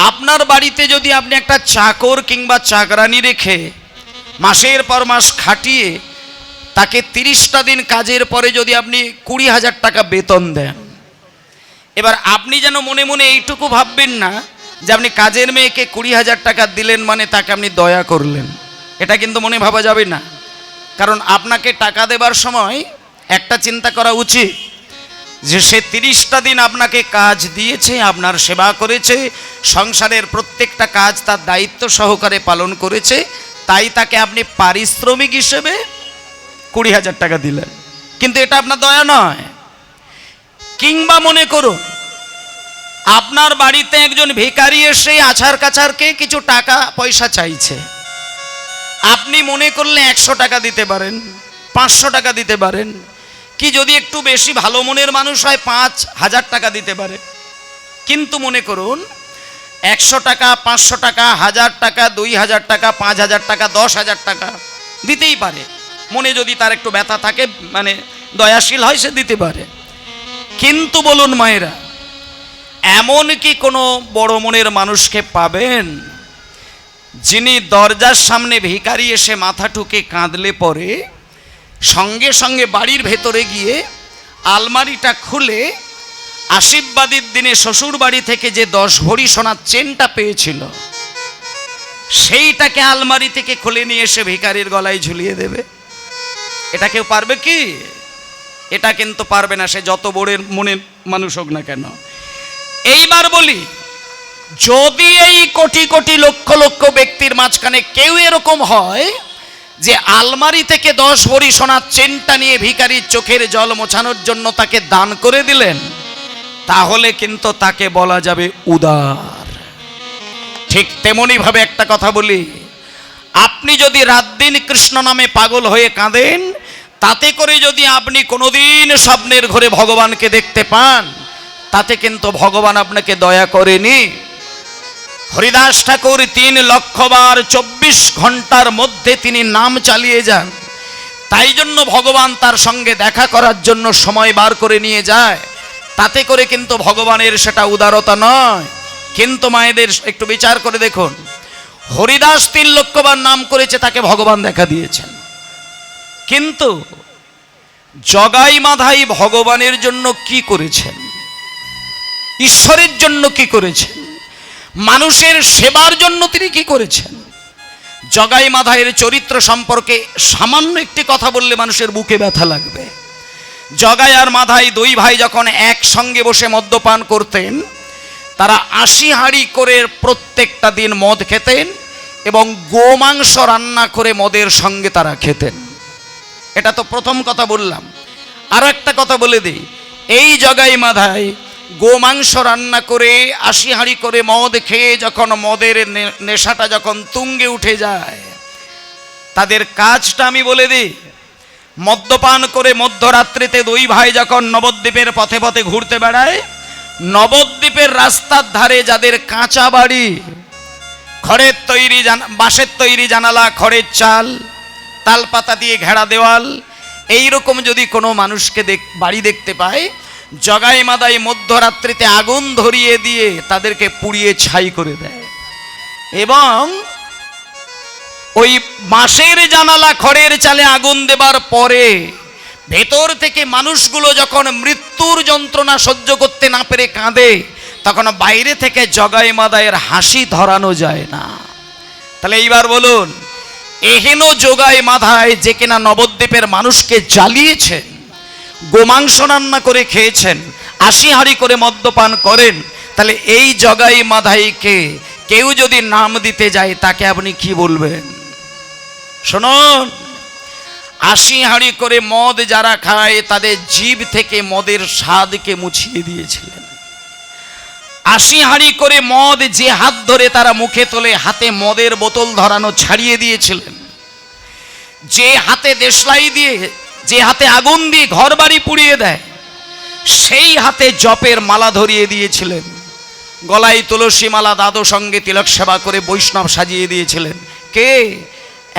আপনার বাড়িতে যদি আপনি একটা চাকর কিংবা চাকরানি রেখে মাসের পর মাস খাটিয়ে তাকে 30টা দিন কাজের পরে যদি আপনি 20,000 টাকা বেতন দেন, এবার আপনি যেন মনে মনে এইটুকু ভাববেন না যে আপনি কাজের মেয়েকে 20,000 টাকা দিলেন মানে তাকে আপনি দয়া করলেন। এটা কিন্তু মনে ভাবা যাবে না। কারণ আপনাকে টাকা দেবার সময় একটা চিন্তা করা উচিত যে সে 30টা দিন আপনাকে কাজ দিয়েছে, আপনার সেবা করেছে, সংসারের প্রত্যেকটা কাজ তার দায়িত্ব সহকারে পালন করেছে, তাই তাকে আপনি পারিশ্রমিক হিসেবে 20,000 টাকা দিলেন, কিন্তু এটা আপনার দয়া নয়। কিংবা মনে করুন আপনার বাড়িতে একজন ভিখারি এসে আছাড় কাছাড়কে কিছু টাকা পয়সা চাইছে, আপনি মনে করলে 100 টাকা দিতে পারেন, 500 টাকা দিতে পারেন, কি যদি একটু বেশি ভালো মনের মানুষ হয় 5,000 টাকা দিতে পারে। কিন্তু মনে করুন 100 টাকা, 500 টাকা, 1000 টাকা, 2000 টাকা, 5000 টাকা, 10,000 টাকা দিতেই পারে। মনে যদি তার একটু ব্যথা থাকে, মানে দয়াশীল হয়, সে দিতে পারে। কিন্তু বলুন মায়েরা, এমন কি কোনো বড় মনের মানুষকে পাবেন যিনি দরজার সামনে ভিখারি এসে মাথা ঠুকে কাঁদলে পরে সঙ্গে সঙ্গে বাড়ির ভেতরে গিয়ে আলমারিটা খুলে আশীর্বাদের দিনে শ্বশুর বাড়ি থেকে যে 10 ভরি সোনার চেনটা পেয়েছিল সেইটাকে আলমারি থেকে খুলে নিয়ে এসে ভিখারির গলায় ঝুলিয়ে দেবে? এটা কেউ পারবে কি? এটা কিন্তু পারবে না, সে যত বড় মনের মানুষ হোক না কেন। এইবার বলি, যদি এই কোটি কোটি লক্ষ লক্ষ ব্যক্তির মাঝখানে কেউ এরকম হয় যে আলমারি থেকে 10 ভরি সোনার চেনটা নিয়ে ভিখারির চোখের জল মোছানোর জন্য তাকে দান করে দিলেন, তাহলে কিন্তু তাকে বলা যাবে উদার। ঠিক তেমনি ভাবে একটা কথা বলি, আপনি যদি রাত দিন কৃষ্ণ নামে পাগল হয়ে কাঁদেন, তাতে করে যদি আপনি কোনোদিন স্বপ্নের ঘরে ভগবানকে দেখতে পান, তাতে কিন্তু ভগবান আপনাকে দয়া করেনি। হরিদাস ঠাকুর 3 লক্ষ বার 24 ঘন্টার মধ্যে তিনি নাম চালিয়ে যান, তাই জন্য ভগবান তার সঙ্গে দেখা করার জন্য সময় বার করে নিয়ে যায়। তাতে করে কিন্তু ভগবানের সেটা উদারতা নয়। কিন্তু মায়েদের একটু বিচার করে দেখুন, হরিদাস 3 লক্ষ বার নাম করেছে, তাকে ভগবান দেখা দিয়েছেন, কিন্তু জগাই মাধাই ভগবানের জন্য কি করেছেন, ঈশ্বরের জন্য কি করেছেন, মানুষের সেবার জন্য তিনি কি করেছেন? জগাই মাধাইয়ের চরিত্র সম্পর্কে সামান্য একটি কথা বললে মানুষের বুকে ব্যথা লাগবে। জগাই আর মাধাই 2 ভাই যখন একসঙ্গে বসে মদ্যপান করতেন, তারা 80 হাঁড়ি করে প্রত্যেকটা দিন মদ খেতেন এবং গোমাংস রান্না করে মদের সঙ্গে তারা খেতেন। এটা তো প্রথম কথা বললাম। আর একটা কথা বলে দিই, এই জগাই মাধাই গোমাংস রান্না করে 80 হাঁড়ি করে মদ খেয়ে যখন মদের নেশাটা যখন তুঙ্গে উঠে যায়, তাদের কাজটা আমি বলে দিই। মদ্যপান করে মধ্যরাত্রিতে 2 ভাই যখন নবদ্বীপের পথে পথে ঘুরতে বেড়ায়, নবদ্বীপের রাস্তার ধারে যাদের কাঁচা বাড়ি, খড়ের তৈরি বাঁশের তৈরি জানালা, খড়ের চাল, তালপাতা দিয়ে ঘেরা দেওয়াল, এইরকম যদি কোনো মানুষকে বাড়ি দেখতে পায়, জগাই মাদাই মধ্যরাত্রিতে আগুন ধরিয়ে দিয়ে তাদেরকে পুড়িয়ে ছাই করে দেয়। এবং ওই বাঁশের জানালা খড়ের চালে আগুন দেবার পরে ভেতর থেকে মানুষগুলো যখন মৃত্যুর যন্ত্রণা সহ্য করতে না পেরে কাঁদে, তখন বাইরে থেকে জগাই মাদাইয়ের হাসি ধরানো যায় না। তাহলে এইবার বলুন, এহেন জগাই মাধাই যে কিনা নবদ্বীপের মানুষকে জ্বালিয়েছেন, গোমাংস রান্না করে খেয়েছেন, 80 হাঁড়ি করে মদ্যপান করেন, তাহলে এই জগাই মাধাইকে কেউ যদি নাম দিতে যায়, তাকে আপনি কি বলবেন? শুনুন, 80 হাঁড়ি করে মদ যারা খায় তাদের জিভ থেকে মদের স্বাদকে মুছিয়ে দিয়েছিলেন। 80 হাঁড়ি করে মদ যে হাত ধরে তারা মুখে তোলে, হাতে মদের বোতল ধরানো ছাড়িয়ে দিয়েছিলেন। যে হাতে দেশলাই দিয়ে, যে হাতে আগুন দিয়ে ঘর বাড়ি পুড়িয়ে দেয়, সেই হাতে জপের মালা ধরিয়ে দিয়েছিলেন। গলায় তুলসী মালা, দাদু সঙ্গে তিলক সেবা করে বৈষ্ণব সাজিয়ে দিয়েছিলেন কে?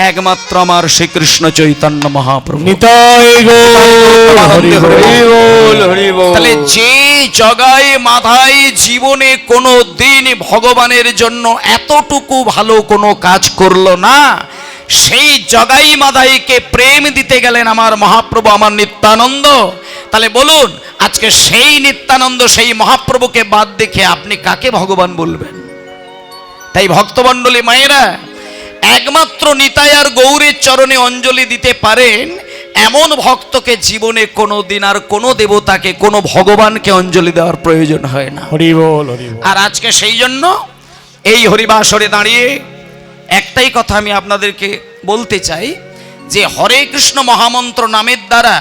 একমাত্র আমার শ্রীকৃষ্ণ চৈতন্য মহাপ্রভু। নিতাই গৌর হরি বল হরি বল। তাহলে যে জগায় মাধায় জীবনে কোনো দিন ভগবানের জন্য এতটুকু ভালো কোনো কাজ করলো না, সেই জগাই মাধাইকে প্রেম দিতে গেলেন আমার মহাপ্রভু, আমার নিত্যানন্দ। তাহলে বলুন, আজকে সেই নিত্যানন্দ, সেই মহাপ্রভুকে বাদ দেখে আপনি কাকে ভগবান বলবেন? তাই ভক্তমণ্ডলী মায়েরা, একমাত্র নিতাই আর গৌরের চরণে অঞ্জলি দিতে পারেন এমন ভক্তকে জীবনে কোনো দিন আর কোনো দেবতাকে, কোনো ভগবানকে অঞ্জলি দেওয়ার প্রয়োজন হয় না। হরি বল হরি বল। আর আজকে সেই জন্য এই হরিবাসরে দাঁড়িয়ে একটাই কথা আমি আপনাদেরকে বলতে চাই, যে হরে কৃষ্ণ মহামন্ত্র নামের দ্বারা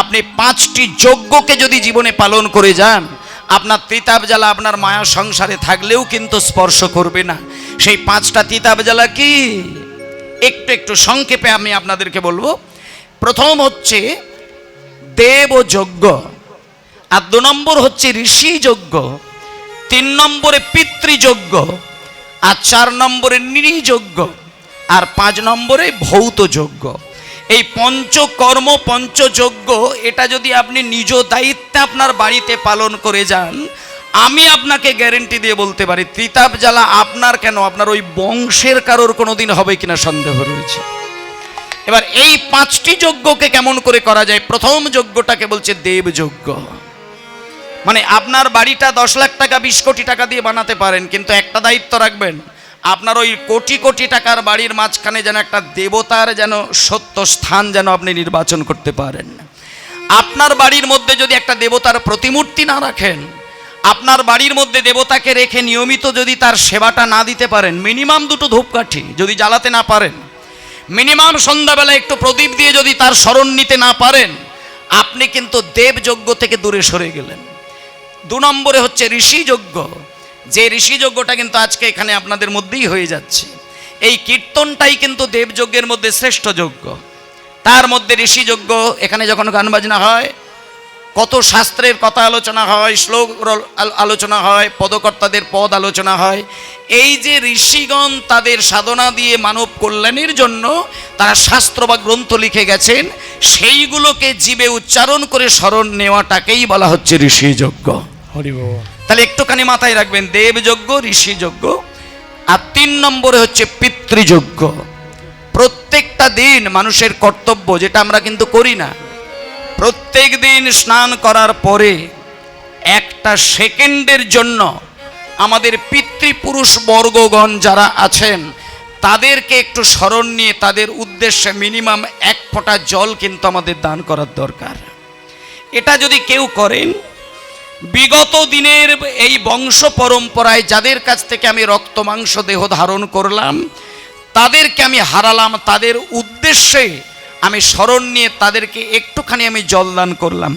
আপনি 5টি যজ্ঞকে যদি জীবনে পালন করে যান, আপনার তিতাব জ্বালা আপনার মায়া সংসারে থাকলেও কিন্তু স্পর্শ করবে না। সেই 5টা তিতাব জ্বালা কি? একটু একটু সংক্ষেপে আমি আপনাদেরকে বলবো। প্রথম হচ্ছে দেব যজ্ঞ, আর 2 নম্বর হচ্ছে ঋষি যজ্ঞ, 3 নম্বরে পিতৃযজ্ঞ, আর 4 নম্বরে নৃযজ্ঞ, আর 5 নম্বরে ভৌত যজ্ঞ। এই পঞ্চকর্ম পঞ্চযজ্ঞ, এটা যদি আপনি নিজ দায়িত্বে আপনার বাড়িতে পালন করে যান, আমি আপনাকে গ্যারেন্টি দিয়ে বলতে পারি ত্রিতাপ জ্বালা আপনার কেন, আপনার ওই বংশের কারোর কোনোদিন হবে কিনা সন্দেহ রয়েছে। এবার এই 5টি যজ্ঞকে কেমন করে করা যায়? প্রথম যজ্ঞটাকে বলছে দেবযজ্ঞ। মানে আপনার বাড়িটা 10 লাখ টাকা 20 কোটি টাকা দিয়ে বানাতে পারেন, কিন্তু একটা দায়িত্ব রাখবেন, আপনার ওই কোটি কোটি টাকার বাড়ির মাঝখানে যেন একটা দেবতার যেন সত্য স্থান যেন আপনি নির্বাচন করতে পারেন। আপনার বাড়ির মধ্যে যদি একটা দেবতার প্রতিমূর্তি না রাখেন, আপনার বাড়ির মধ্যে দেবতাকে রেখে নিয়মিত যদি তার সেবাটা না দিতে পারেন, মিনিমাম 2টো ধূপকাঠি যদি জ্বালাতে না পারেন, মিনিমাম সন্ধ্যাবেলা একটু প্রদীপ দিয়ে যদি তার স্মরণ নিতে না পারেন, আপনি কিন্তু দেবযজ্ঞ থেকে দূরে সরে গেলেন। 2 নম্বরে হচ্ছে ঋষিযজ্ঞ, যে ঋষিযজ্ঞটা কিন্তু আজকে এখানে আপনাদের মধ্যেই হয়ে যাচ্ছে। এই কীর্তনটাই কিন্তু দেবযজ্ঞের মধ্যে শ্রেষ্ঠ যজ্ঞ। তার মধ্যে ঋষিযজ্ঞ, এখানে যখন গান বাজনা হয়, কত শাস্ত্রের কথা আলোচনা হয়, শ্লোক আলোচনা হয়, পদকর্তাদের পদ আলোচনা হয়। এই যে ঋষিগণ তাদের সাধনা দিয়ে মানব কল্যাণের জন্য তারা শাস্ত্র বা গ্রন্থ লিখে গেছেন, সেইগুলোকে জীবে উচ্চারণ করে স্মরণ নেওয়াটাকেই বলা হচ্ছে ঋষিযজ্ঞ। হরি বল। তাহলে একটুখানি মাথায় রাখবেন, দেবযজ্ঞ, ঋষিযজ্ঞ, আর 3 নম্বরে হচ্ছে পিতৃযজ্ঞ। প্রত্যেকটা দিন মানুষের কর্তব্য, যেটা আমরা কিন্তু করি না, প্রত্যেক দিন স্নান করার পরে 1টা সেকেন্ডের জন্য আমাদের পিতৃপুরুষ বর্গগণ যারা আছেন তাদেরকে একটু স্মরণ নিয়ে তাদের উদ্দেশ্যে মিনিমাম 1 ফোঁটা জল কিন্তু আমাদের দান করার দরকার। এটা যদি কেউ করেন, বিগত দিনের এই বংশ পরম্পরায় যাদের কাছ থেকে আমি রক্ত মাংস দেহ ধারণ করলাম, তাদেরকে আমি হারালাম, তাদের উদ্দেশ্যে আমি স্মরণ নিয়ে তাদেরকে একটুখানি আমি জলদান করলাম।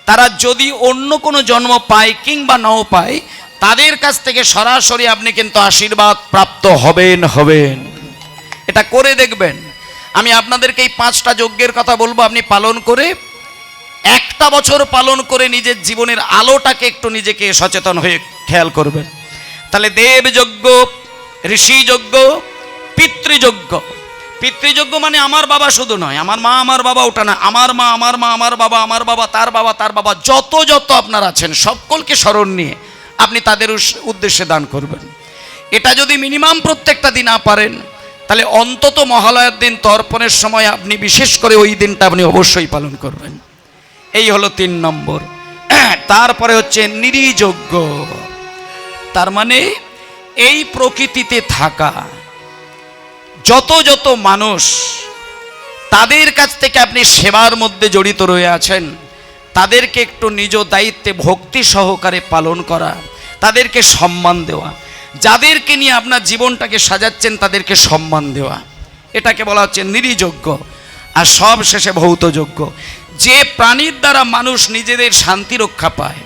তারা যদি অন্য কোনো জন্ম পায় কিংবা নাও পায়, তাদের কাছ থেকে সরাসরি আপনি কিন্তু আশীর্বাদ প্রাপ্ত হবেন। এটা করে দেখবেন। আমি আপনাদেরকে এই 5টা যজ্ঞের কথা বলবো, আপনি পালন করে 1টা বছর পালন করে নিজের জীবনের আলোটাকে একটু নিজেকে সচেতন হয়ে খেয়াল করবেন। তাহলে দেবযজ্ঞ, ঋষিযজ্ঞ, পিতৃযজ্ঞ। পিতৃযজ্ঞ মানে আমার বাবা শুধু নয়, আমার মা আমার বাবা ওটা না, আমার মা আমার মা, আমার বাবা আমার বাবা, তার বাবা তার বাবা, যত আপনার আছেন সকলকে স্মরণ নিয়ে আপনি তাদের উদ্দেশ্যে দান করবেন। এটা যদি মিনিমাম প্রত্যেকটা দিন না পারেন, তাহলে অন্তত মহালয়ার দিন তর্পণের সময় আপনি বিশেষ করে ওই দিনটা আপনি অবশ্যই পালন করবেন। এই হলো 3 নম্বর। তারপরে হচ্ছে নৃযজ্ঞ, তার মানে এই প্রকৃতিতে থাকা যত মানুষ, তাদের কাছ থেকে আপনি সেবার মধ্যে জড়িত রয়ে আছেন, তাদেরকে একটু নিজ দায়িত্বে ভক্তি সহকারে পালন করা, তাদেরকে সম্মান দেওয়া, যাদেরকে নিয়ে আপনার জীবনটাকে সাজাচ্ছেন তাদেরকে সম্মান দেওয়া, এটাকে বলা হচ্ছে নৃযজ্ঞ। আর সব শেষে ভৌতযজ্ঞ, যে প্রাণীর দ্বারা মানুষ নিজেদের শান্তি রক্ষা পায়।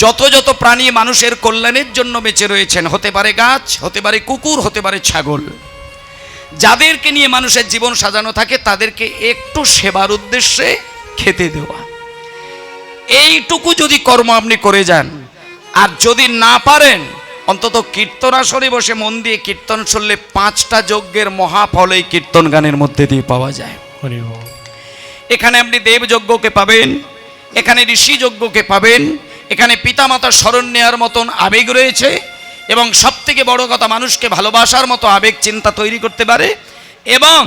যত প্রাণী মানুষের কল্যাণের জন্য বেঁচে রয়েছেন, হতে পারে গাছ, হতে পারে কুকুর, হতে পারে ছাগল, যাদেরকে নিয়ে মানুষের জীবন সাজানো থাকে, তাদেরকে একটু সেবার উদ্দেশ্যে খেতে দেওয়া, এইটুকু যদি কর্ম আপনি করে যান, আর যদি না পারেন অন্তত কীর্তন আসরে বসে মন দিয়ে কীর্তন শুনলে 5টা যজ্ঞের মহাফল এই কীর্তন গানের মধ্যে দিয়ে পাওয়া যায়। হরি বল। এখানে আপনি দেবযজ্ঞকে পাবেন, এখানে ঋষি যজ্ঞকে পাবেন, এখানে পিতামাতা স্মরণ নেওয়ার মতন আবেগ রয়েছে, এবং সব থেকে বড় কথা মানুষকে ভালোবাসার মতো আবেগ চিন্তা তৈরি করতে পারে, এবং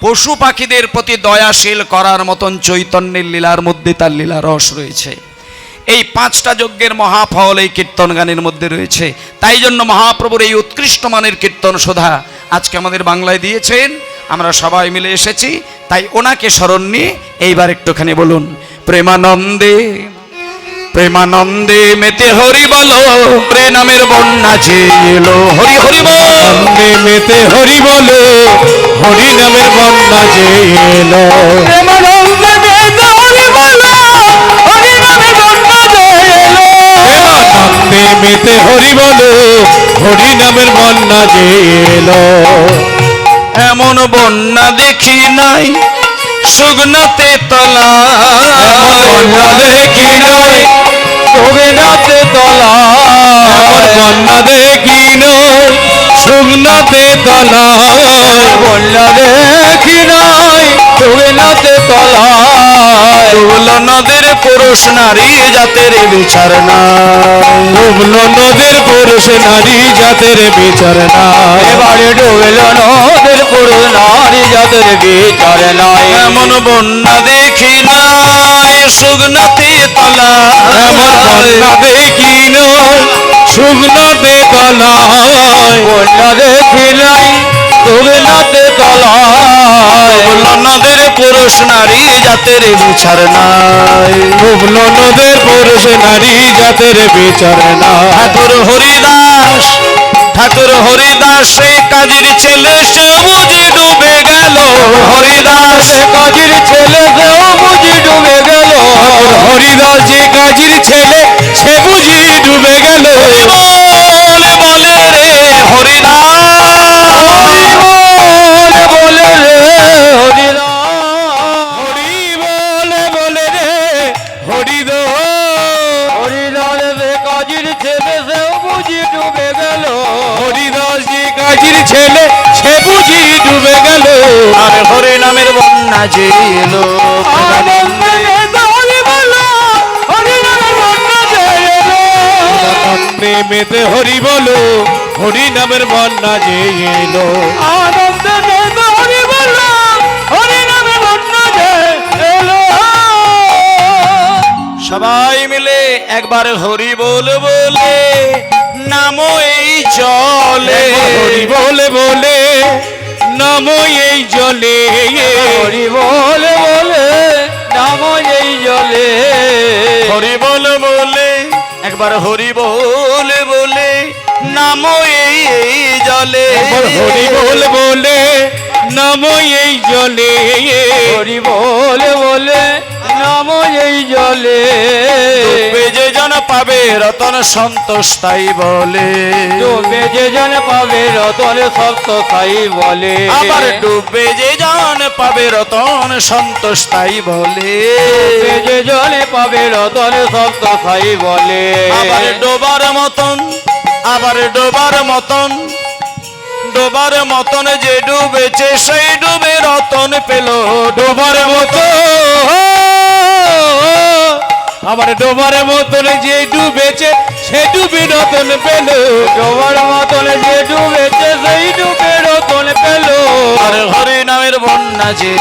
পশু পাখিদের প্রতি দয়াশীল করার মতন চৈতন্যের লীলার মধ্যে তার লীলা রস রয়েছে। এই 5টা যজ্ঞের মহাফল এই কীর্তন গানের মধ্যে রয়েছে। তাই জন্য মহাপ্রভুর এই উৎকৃষ্ট মানের কীর্তন সুধা আজকে আমাদের বাংলায় দিয়েছেন, আমরা সবাই মিলে এসেছি, তাই ওনাকে স্মরণ নিয়ে এইবার একটুখানি বলুন, প্রেমানন্দে প্রেমানন্দে মেতে হরি বলো, প্রে নামের বন্যা ঝেলো, হরি হরি বল। আনন্দে মেতে হরি বলো, হরি নামের বন্যা যে এলো। প্রেমানন্দে মেতে হরি বলো, হরি নামের বন্যা ঝেলো। আনন্দে মেতে হরি বলো, হরি নামের বন্যা যে এলো। এমন বন্যা দেখি নাই সুগনাতে তলা, বন্যা দেখি নাই সুগনাতে তলা, বন্যা দেখি নাই সুগনাতে তলা, বন্যা দেখি নাই সুগনাতে তলা। ডুবলো নদের পুরুষ নারী জাতের বিচার নাই, ডুবলো নদের পুরুষ নারী জাতের বিচার নাই। এবারে ডুবলো নদের পুরুষ নারী জাতের বিচার নাই। এমন বন্যা দেখি নাই সুগনাতে তলা, এমন বন্যা দেখি নাই সুগনাতে তলা, বন্যা দেখি নাই সুগনাতে তলা। ডুবলো নদের পুরুষ নারী জাতের বিচার নাই, ডুবলো নদের পুরুষ নারী জাতের বিচার নাই। ঠাকুর হরিদাস, ঠাকুর হরিদাস সেই কাজীর ছেলে সে বুঝি ডুবে গেল, হরিদাস কাজীর ছেলে সেও বুঝি ডুবে গেল। হরিদাস যে কাজীর ছেলে সে বুঝি ডুবে গেল। বলে বলে রে হরিদাস, বলে রে হরিদাস, হরি বলে বলে রে হরিদাস, হরিদাস সে কাজীর ছেলে সেও বুঝি ডুবে গেল। হরিদাস যে কাজীর ছেলে সে বুঝি ডুবে গেল। আর হরি নামের বন্যা যে এলো, আনন্দে হরি বলো, হরি নামের বন্যা যে এলো। আনন্দে মেতে হরি বলো, হরি নামের বন্যা যে এলো। আনন্দে হরি বলো, হরি নামের বন্যা যে এলো। সবাই মিলে একবার হরি বল বলে নামো এই জলে, হরি বলে বলে নামো এই জলে, হরি বলে বলে নাম এই জলে। হরি বল বলে একবার হরি বল বলে নামো এই জলে, হরি বলে বলে নামো এই জলে, হরি বলে বলে নাম এই জলে। ডুবে যে জন পাবে রতন সন্তোষ তাই বলে, ডুবে যে জন পাবে রতন সপ্ত তাই বলে। আবার ডুবে যে জন পাবে রতন সন্তোষ তাই বলে, ডুবে যে জনে পাবে রতন সপ্ত তাই বলে। আবার ডোবার মতন, আবার ডোবার মতন, ডোবার মতন যে ডুবেছে সেই ডুবে রতন পেল, ডোবার মতো আমার ডোবার মতন যে ডুবেছে সে ডুবি রতন পেল। ডোবার মতন যে ডুবেছে সেই ডুবে রতন পেল। আর হরি নামের বন্যা যে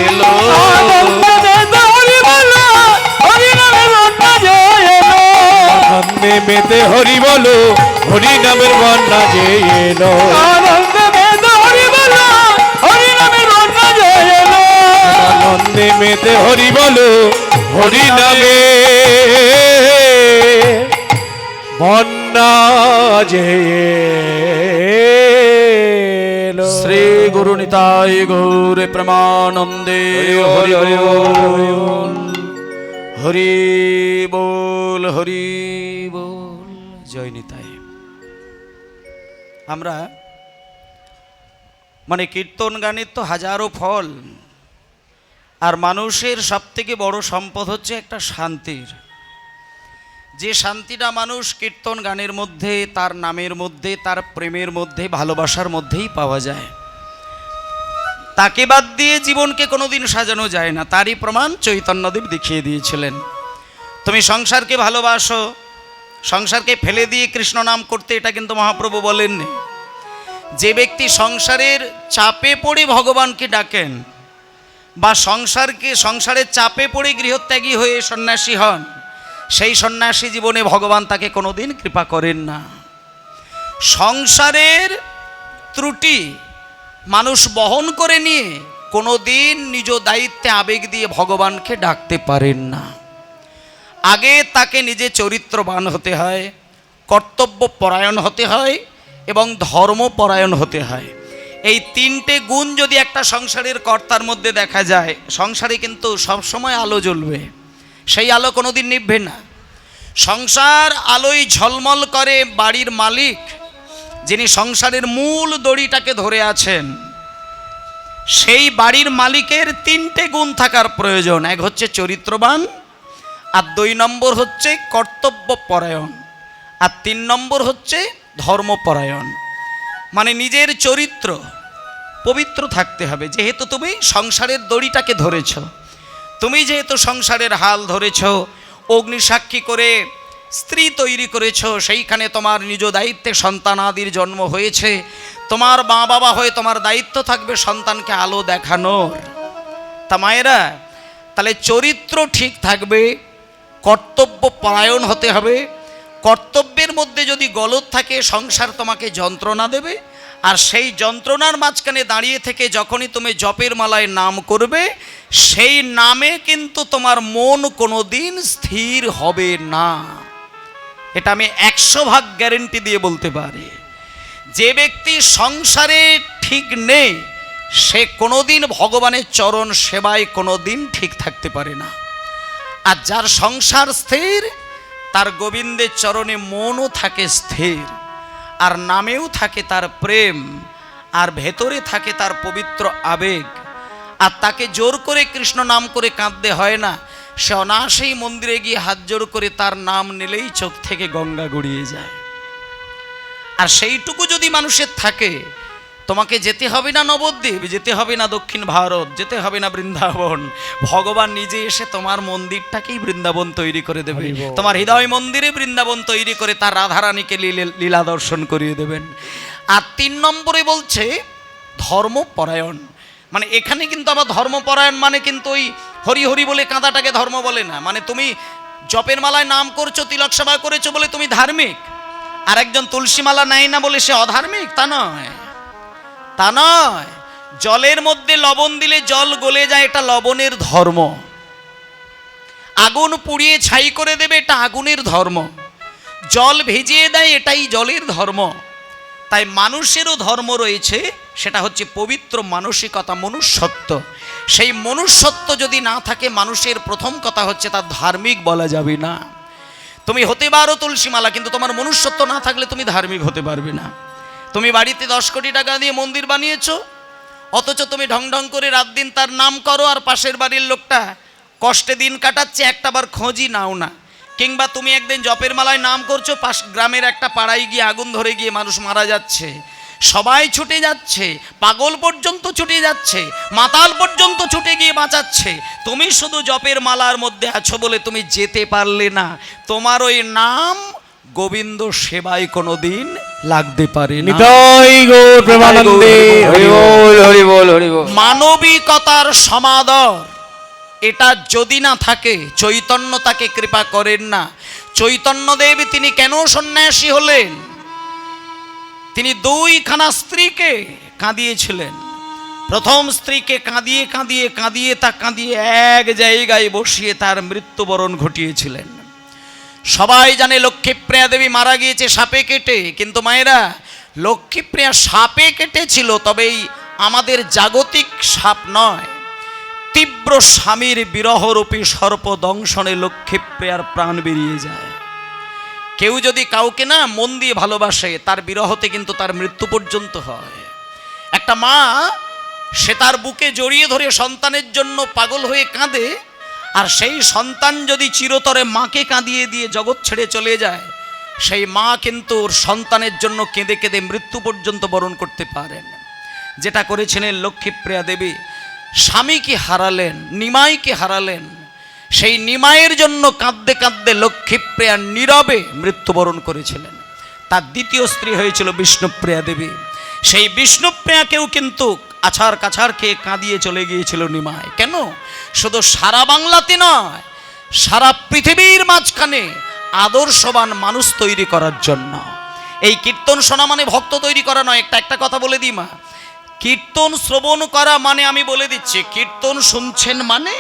এলো, আনন্দে মেতে হরি বলো, হরি নামের বন্যা যে এলো। আনন্দে মেতে হরি বলো, হরি নামে বন্যা যে এলো। শ্রী গুরু নিতাই গৌরে প্রেমানন্দে হরি হরি বল, হরি বল, হরি বল, জয় নিতাই। আমরা মানে কীর্তন গানের তো হাজারো ফল, আর মানুষের সব থেকে বড় সম্পদ হচ্ছে একটা শান্তির। যে শান্তিটা মানুষ কীর্তন গানের মধ্যে, তার নামের মধ্যে, তার প্রেমের মধ্যে, ভালোবাসার মধ্যেই পাওয়া যায়। তাকে বাদ দিয়ে জীবনকে কোনোদিন সাজানো যায় না, তারই প্রমাণ চৈতন্যদেব দেখিয়ে দিয়েছিলেন। তুমি সংসারকে ভালোবাসো, সংসারকে ফেলে দিয়ে কৃষ্ণ নাম করতে, এটা কিন্তু মহাপ্রভু বলেননি। যে ব্যক্তি সংসারের চাপে পড়ে ভগবানকে ডাকেন বা সংসারের চাপে পড়ে গৃহত্যাগী হয়ে সন্ন্যাসী হন, সেই সন্ন্যাসী জীবনে ভগবান তাকে কোনোদিন কৃপা করেন না। সংসারের ত্রুটি মানুষ বহন করে নিয়ে কোনোদিন নিজ দায়িত্বে আবেগ দিয়ে ভগবানকে ডাকতে পারেন না। আগে তাকে নিজে চরিত্রবান হতে হয়, কর্তব্য পরায়ণ হতে হয় এবং ধর্মপরায়ণ হতে হয়। এই তিনটে গুণ যদি একটা সংসারের কর্তার মধ্যে দেখা যায়, সংসারে কিন্তু সবসময় আলো জ্বলবে, সেই আলো কোনোদিন নিভবে না। সংসার আলোয় ঝলমল করে বাড়ির মালিক, যিনি সংসারের মূল দড়িটাকে ধরে আছেন, সেই বাড়ির মালিকের তিনটে গুণ থাকার প্রয়োজন। এক হচ্ছে চরিত্রবান, আর 2 নম্বর হচ্ছে কর্তব্য পরায়ণ, আর 3 নম্বর হচ্ছে ধর্মপরায়ণ। মানে নিজের চরিত্র পবিত্র থাকতে হবে। যেহেতু তুমি সংসারের দড়িটাকে ধরেছ, তুমি যেহেতু সংসারের হাল ধরেছ, অগ্নিসাক্ষী করে স্ত্রী তৈরি করেছ, সেইখানে তোমার নিজ দায়িত্বে সন্তানাদির জন্ম হয়েছে, তোমার মা বাবা হয়ে তোমার দায়িত্ব থাকবে সন্তানকে আলো দেখানোর। তা মায়েরা, তাহলে চরিত্র ঠিক থাকবে, কর্তব্য পরায়ণ হতে হবে। কর্তব্যের মধ্যে যদি গলদ থাকে, সংসার তোমাকে যন্ত্রণা দেবে, আর সেই যন্ত্রণার মাঝখানে দাঁড়িয়ে থেকে যখনই তুমি জপের মালায় নাম করবে, সেই নামে কিন্তু তোমার মন কোনোদিন স্থির হবে না। এটা আমি 100% গ্যারেন্টি দিয়ে বলতে পারি। যে ব্যক্তি সংসারে ঠিক নেই, সে কোনোদিন ভগবানের চরণ সেবায় কোনোদিন ঠিক থাকতে পারে না। আর যার সংসার স্থির, তার গোবিন্দের চরণে মনও থাকে স্থির, আর নামেও থাকে তার প্রেম, আর ভেতরে থাকে তার পবিত্র আবেগ। আর তাকে জোর করে কৃষ্ণ নাম করে কাঁদতে হয় না, সে অনায়াসেই মন্দিরে গিয়ে হাত জোর করে তার নাম নিলেই চোখ থেকে গঙ্গা গড়িয়ে যায়। আর সেইটুকু যদি মানুষের থাকে, তোমাকে যেতে হবে না নবদ্বীপ, যেতে হবে না দক্ষিণ ভারত, যেতে হবে না বৃন্দাবন, ভগবান নিজে এসে তোমার মন্দিরটাকেই বৃন্দাবন তৈরি করে দেবে। তোমার হৃদয় মন্দিরে বৃন্দাবন তৈরি করে তার রাধারানীকে লীলা দর্শন করিয়ে দেবেন। আর 3 নম্বরে বলছে ধর্মপরায়ণ। মানে এখানে কিন্তু আবার ধর্মপরায়ণ মানে কিন্তু ওই হরি হরি বলে কাঁদাটাকে ধর্ম বলে না। মানে তুমি জপের মালায় নাম করছো, তিলক সভা করেছো বলে তুমি ধার্মিক, আর একজন তুলসী মালা নেয় না বলে সে অধার্মিক, তা নয়, তা নয়। জলের মধ্যে লবণ দিলে জল গলে যায়, এটা লবণের ধর্ম। আগুন পুড়িয়ে ছাই করে দেবে, এটা আগুনের ধর্ম। জল ভিজিয়ে দেয়, এটাই জলের ধর্ম। তাই মানুষেরও ধর্ম রয়েছে, সেটা হচ্ছে পবিত্র মানসিকতা, মনুষ্যত্ব। সেই মনুষ্যত্ব যদি না থাকে, মানুষের প্রথম কথা হচ্ছে তার ধার্মিক বলা যাবে না। তুমি হতে পারো তুলসীমালা, কিন্তু তোমার মনুষ্যত্ব না থাকলে তুমি ধার্মিক হতে পারবে না। তুমি বাড়িতে 10 কোটি টাকা দিয়ে মন্দির বানিয়েছো, অথচ তুমি ঢং ঢং করে রাত দিন তার নাম করো, আর পাশের বাড়ির লোকটা কষ্টে দিন কাটাচ্ছে, একটাবার খোঁজই নাও না। কিংবা তুমি একদিন জপের মালায় নাম করছো, পাশ গ্রামের একটা পাড়ায় গিয়ে আগুন ধরে গিয়ে মানুষ মারা যাচ্ছে, সবাই ছুটে যাচ্ছে, পাগল পর্যন্ত ছুটে যাচ্ছে, মাতাল পর্যন্ত ছুটে গিয়ে বাঁচাচ্ছে, তুমি শুধু জপের মালার মধ্যে আছো বলে তুমি যেতে পারলে না। তোমার ওই নাম গোবিন্দ সেবায় কোনোদিন লাগতে পারে না। নিতাই গৌর প্রেমানন্দে, হরি বল হরি বল হরি বল। মানবিকতার সমাদর এটা যদি না থাকে, চৈতন্য তাকে কৃপা করেন না। চৈতন্যদেব তিনি কেন সন্ন্যাসী হলেন? তিনি 2খানা স্ত্রীকে কাঁদিয়েছিলেন। প্রথম স্ত্রীকে কাঁদিয়ে কাঁদিয়ে কাঁদিয়ে তা কাঁদিয়ে এক জায়গায় বসিয়ে তার মৃত্যুবরণ ঘটিয়েছিলেন। সবাই জানে লক্ষ্মীপ্রিয়া দেবী মারা গিয়েছে সাপে কেটে, কিন্তু মায়েরা, লক্ষ্মীপ্রিয়া সাপে কেটেছিল, তবেই আমাদের জাগতিক সাপ নয়। তীব্র স্বামীর বিরহরূপী সর্পদংশনে লক্ষ্মীপ্রিয়ার প্রাণ বেরিয়ে যায়। কেউ যদি কাউকে না মন দিয়ে ভালোবাসে, তার বিরহতে কিন্তু তার মৃত্যু পর্যন্ত হয়। একটা মা, সে তার বুকে জড়িয়ে ধরে সন্তানের জন্য পাগল হয়ে কাঁদে, আর সেই সন্তান যদি চিরতরে মাকে কাঁদিয়ে দিয়ে জগৎ ছেড়ে চলে যায়, সেই মা কিন্তু ওর সন্তানের জন্য কেঁদে কেঁদে মৃত্যু পর্যন্ত বরণ করতে পারেন। যেটা করেছিলেন লক্ষ্মীপ্রিয়া দেবী, স্বামীকে হারালেন, নিমাইকে হারালেন, সেই নিমাইয়ের জন্য কাঁদতে কাঁদতে লক্ষ্মীপ্রিয়া নীরবে মৃত্যুবরণ করেছিলেন। তার দ্বিতীয় স্ত্রী হয়েছিল বিষ্ণুপ্রিয়া দেবী। সেই বিষ্ণুপ্রিয়াকেও কিন্তু আছাড় কাছাড় খেয়ে কাঁদিয়ে চলে গিয়েছিল নিমাই। কেন? শুধু সারা বাংলাতে নয়, সারা পৃথিবীর মাঝখানে আদর্শবান মানুষ তৈরি করার জন্য। এই কীর্তন শোনা মানে ভক্ত তৈরি করা নয়। একটা কথা বলে দিই মা, কীর্তন শ্রবণ করা মানে, আমি বলে দিচ্ছি, কীর্তন শুনছেন মানে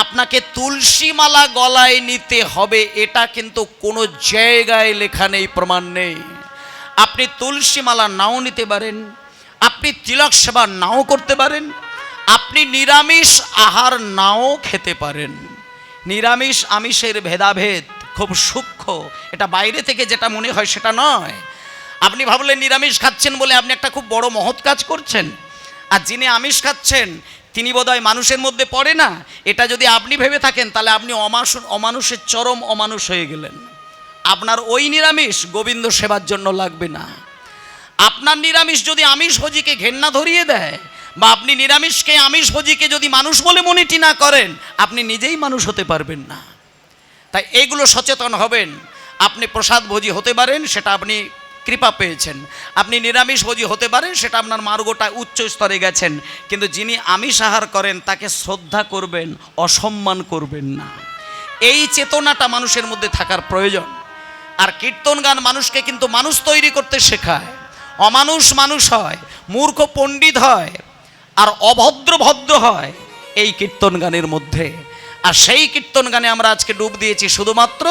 আপনাকে তুলসী মালা গলায় নিতে হবে, এটা কিন্তু কোনো জায়গায় লেখা নেই, প্রমাণ নেই। আপনি তুলসী মালা নাও নিতে পারেন, আপনি তিলক সেবা নাও করতে পারেন, আপনি নিরামিষ আহার নাও খেতে পারেন। নিরামিষ আমিষের ভেদাভেদ খুব সূক্ষ্ম, এটা বাইরে থেকে যেটা মনে হয় সেটা নয়। আপনি ভাবলেন নিরামিষ খাচ্ছেন বলে আপনি একটা খুব বড় মহৎ কাজ করছেন, আর যিনি আমিষ খাচ্ছেন তিনি বোধহয় মানুষের মধ্যে পড়ে না, এটা যদি আপনি ভেবে থাকেন তাহলে আপনি অমানুষের চরম অমানুষ হয়ে গেলেন। আপনার ওই নিরামিষ গোবিন্দ সেবার জন্য লাগবে না। আপনার নিরামিষ যদি আমিষ ভোজীকে ঘেন্না ধরিয়ে দেয়, বা আপনি নিরামিষকে আমিষ ভোজীকে যদি মানুষ বলে মনেটি না করেন, আপনি নিজেই মানুষ হতে পারবেন না। তাই এগুলো সচেতন হবেন। আপনি প্রসাদ ভোজী হতে পারেন, সেটা আপনি কৃপা পেয়েছেন। আপনি নিরামিষ ভোজী হতে পারেন, সেটা আপনার মার্গটা উচ্চ স্তরে গেছেন। কিন্তু যিনি আমিষ আহার করেন তাকে শ্রদ্ধা করবেন, অসম্মান করবেন না। এই চেতনাটা মানুষের মধ্যে থাকার প্রয়োজন। আর কীর্তন গান মানুষকে কিন্তু মানুষ তৈরি করতে শেখায়। অমানুষ মানুষ হয়, মূর্খ পণ্ডিত হয়, আর অভদ্র ভদ্র হয় এই কীর্তন গানের মধ্যে। আর সেই কীর্তন গানে আমরা আজকে ডুব দিয়েছি শুধুমাত্র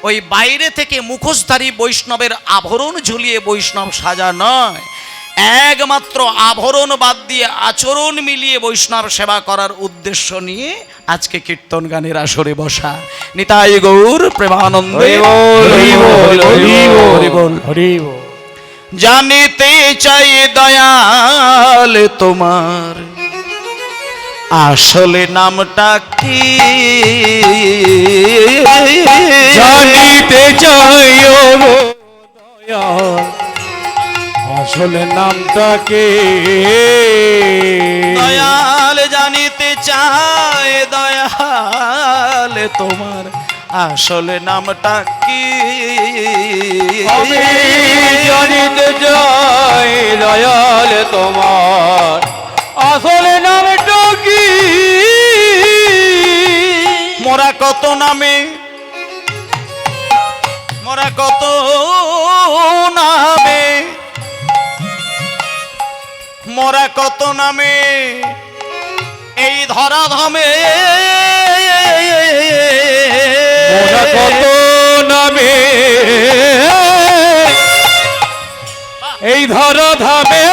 ওই বাইরে থেকে মুখোশধারী বৈষ্ণবের আভরণ ঝুলিয়ে বৈষ্ণব সাজা নয়, একমাত্র আভরণ বাদ দিয়ে আচরণ মিলিয়ে বৈষ্ণব সেবা করার উদ্দেশ্য নিয়ে আজকে কীর্তন গানের আসরে বসা। নিতাই গৌর প্রেমানন্দে জানিতে চাই দয়াল তোমার আসলে নামটা কি, জানিতে চাই ও দয়াল আসলে নামটা কে। দয়াল জানিতে চাই দয়াল তোমার আসলে নামটা কি, আমি জানিতে চাই দয়াল তোমার আসলে নামটা কি। মোরা কত নামে, মোরা কত নামে, মোরা কত নামে এই ধরাধামে, মোরা কত নামে এই ধরাধামে,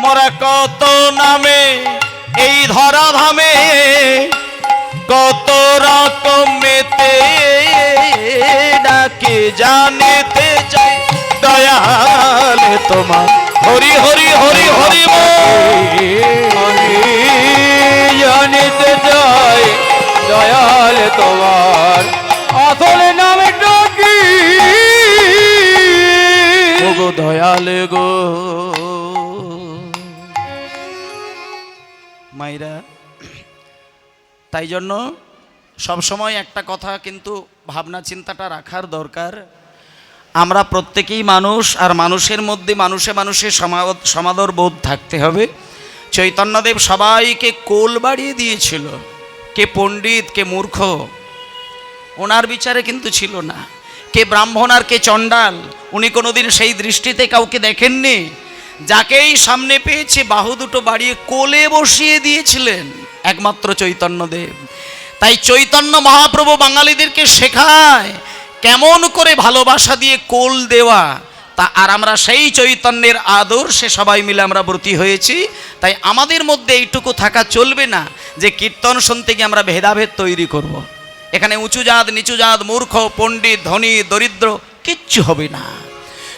মোরা কত নামে এই ধরাধামে, কত রকমেতে ডাকে জানিতে চাই দয়াল তোমার। হরি হরি হরি হরি আমি জানিতে চাই দয়াল তোমার আসলে নামটা কি। গো দয়াল গো মাইরা। তাই জন্য সবসময় একটা কথা কিন্তু ভাবনা চিন্তাটা রাখার দরকার, আমরা প্রত্যেকেই মানুষ, আর মানুষের মধ্যে মানুষে মানুষে সমাদর বোধ থাকতে হবে। চৈতন্যদেব সবাইকে কোল বাড়িয়ে দিয়েছিল, কে পণ্ডিত কে মূর্খ ওনার বিচারে কিন্তু ছিল না, কে ব্রাহ্মণ আর কে চণ্ডাল উনি কোনোদিন সেই দৃষ্টিতে কাউকে দেখেননি। যাকেই সামনে পেয়েছে বাহু দুটো বাড়িয়ে কোলে বসিয়ে দিয়েছিলেন একমাত্র চৈতন্যদেব। তাই চৈতন্য মহাপ্রভু বাঙালিদেরকে শেখায় কেমন করে ভালোবাসা দিয়ে কোল দেওয়া। তা আর আমরা সেই চৈতন্যের আদর্শে সবাই মিলে আমরা ব্রতী হয়েছি। তাই আমাদের মধ্যে এইটুকু থাকা চলবে না যে কীর্তন শুনতে গিয়ে আমরা ভেদাভেদ তৈরি করব। এখানে উঁচু জাত নিচু জাত, মূর্খ পণ্ডিত ধনী দরিদ্র কিচ্ছু হবে না।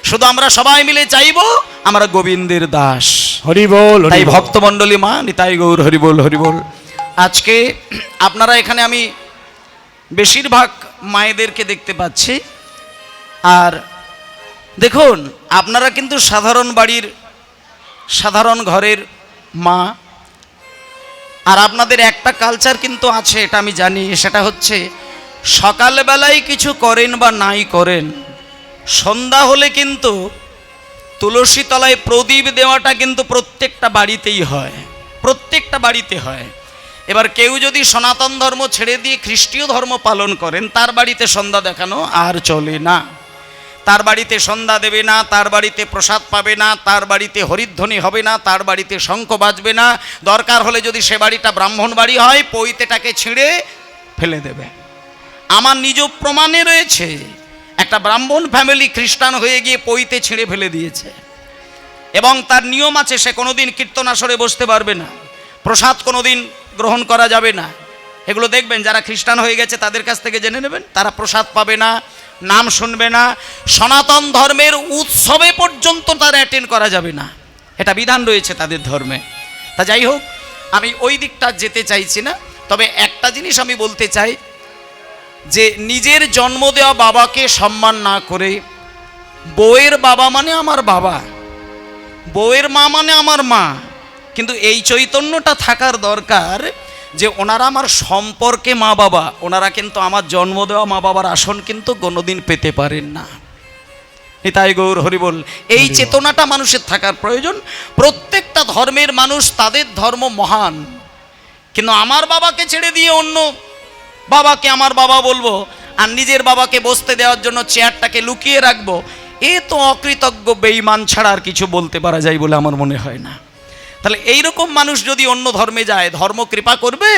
শুধু আমরা সবাই মিলে চাইবো আমরা গোবিন্দের দাস। হরি বল, তাই ভক্তমণ্ডলী মা নিতাই গৌর হরি বল, হরি বল। আজকে আপনারা এখানে আমি বেশিরভাগ মায়েদেরকে দেখতে পাচ্ছি। আর দেখুন, আপনারা কিন্তু সাধারণ বাড়ির সাধারণ ঘরের মা, আর আপনাদের একটা কালচার কিন্তু আছে, এটা আমি জানি, সেটা হচ্ছে সকালবেলায় কিছু করেন বা নাই করেন, সন্ধ্যা হলে কিন্তু তুলসী তলায় প্রদীপ দেওয়াটা কিন্তু প্রত্যেকটা বাড়িতেই হয়, প্রত্যেকটা বাড়িতে হয়। এবার কেউ যদি সনাতন ধর্ম ছেড়ে দিয়ে খ্রিস্টীয় ধর্ম পালন করেন, তার বাড়িতে সন্ধ্যা দেখানো আর চলে না। তার বাড়িতে সন্ধ্যা দেবে না, তার বাড়িতে প্রসাদ পাবে না, তার বাড়িতে হরিধ্বনি হবে না, তার বাড়িতে শঙ্খ বাজবে না। দরকার হলে যদি সে বাড়িটা ব্রাহ্মণ বাড়ি হয়, পৈতেটাকে ছিঁড়ে ফেলে দেবে। আমার নিজ প্রমাণে রয়েছে, একটা ব্রাহ্মণ ফ্যামিলি খ্রিস্টান হয়ে গিয়ে পৈতে ছিঁড়ে ফেলে দিয়েছে, এবং তার নিয়ম আছে, সে কোনোদিন কীর্তন আসরে বসতে পারবে না, প্রসাদ কোনোদিন গ্রহণ করা যাবে না। এগুলো দেখবেন, যারা খ্রিস্টান হয়ে গেছে তাদের কাছ থেকে জেনে নেবেন, তারা প্রসাদ পাবে না, নাম শুনবে না, সনাতন ধর্মের উৎসবে পর্যন্ত তারা অ্যাটেন্ড করা যাবে না, এটা বিধান রয়েছে তাদের ধর্মে। তা যাই হোক, আমি ওই দিকটা যেতে চাইছি না। তবে একটা জিনিস আমি বলতে চাই, যে নিজের জন্ম দেওয়া বাবাকে সম্মান না করে, বউয়ের বাবা মানে আমার বাবা, বউয়ের মা মানে আমার মা, কিন্তু এই চৈতন্যটা থাকার দরকার যে ওনারা আমার সম্পর্কে মা বাবা, ওনারা কিন্তু আমার জন্ম দেওয়া মা বাবার আসন কিন্তু কোনোদিন পেতে পারেন না। নিতাই গৌর হরি বল। এই চেতনাটা মানুষের থাকার প্রয়োজন। প্রত্যেকটা ধর্মের মানুষ তাদের ধর্ম মহান, কিন্তু আমার বাবাকে ছেড়ে দিয়ে অন্য বাবাকে আমার বাবা বলবো, আর নিজের বাবাকে বসতে দেওয়ার জন্য চেয়ারটাকে লুকিয়ে রাখবো, এ তো অকৃতজ্ঞ বেঈমান ছাড়া আর কিছু বলতে পারা যায় বলে আমার মনে হয় না। তাহলে এইরকম মানুষ যদি অন্য ধর্মে যায়, ধর্ম কৃপা করবে?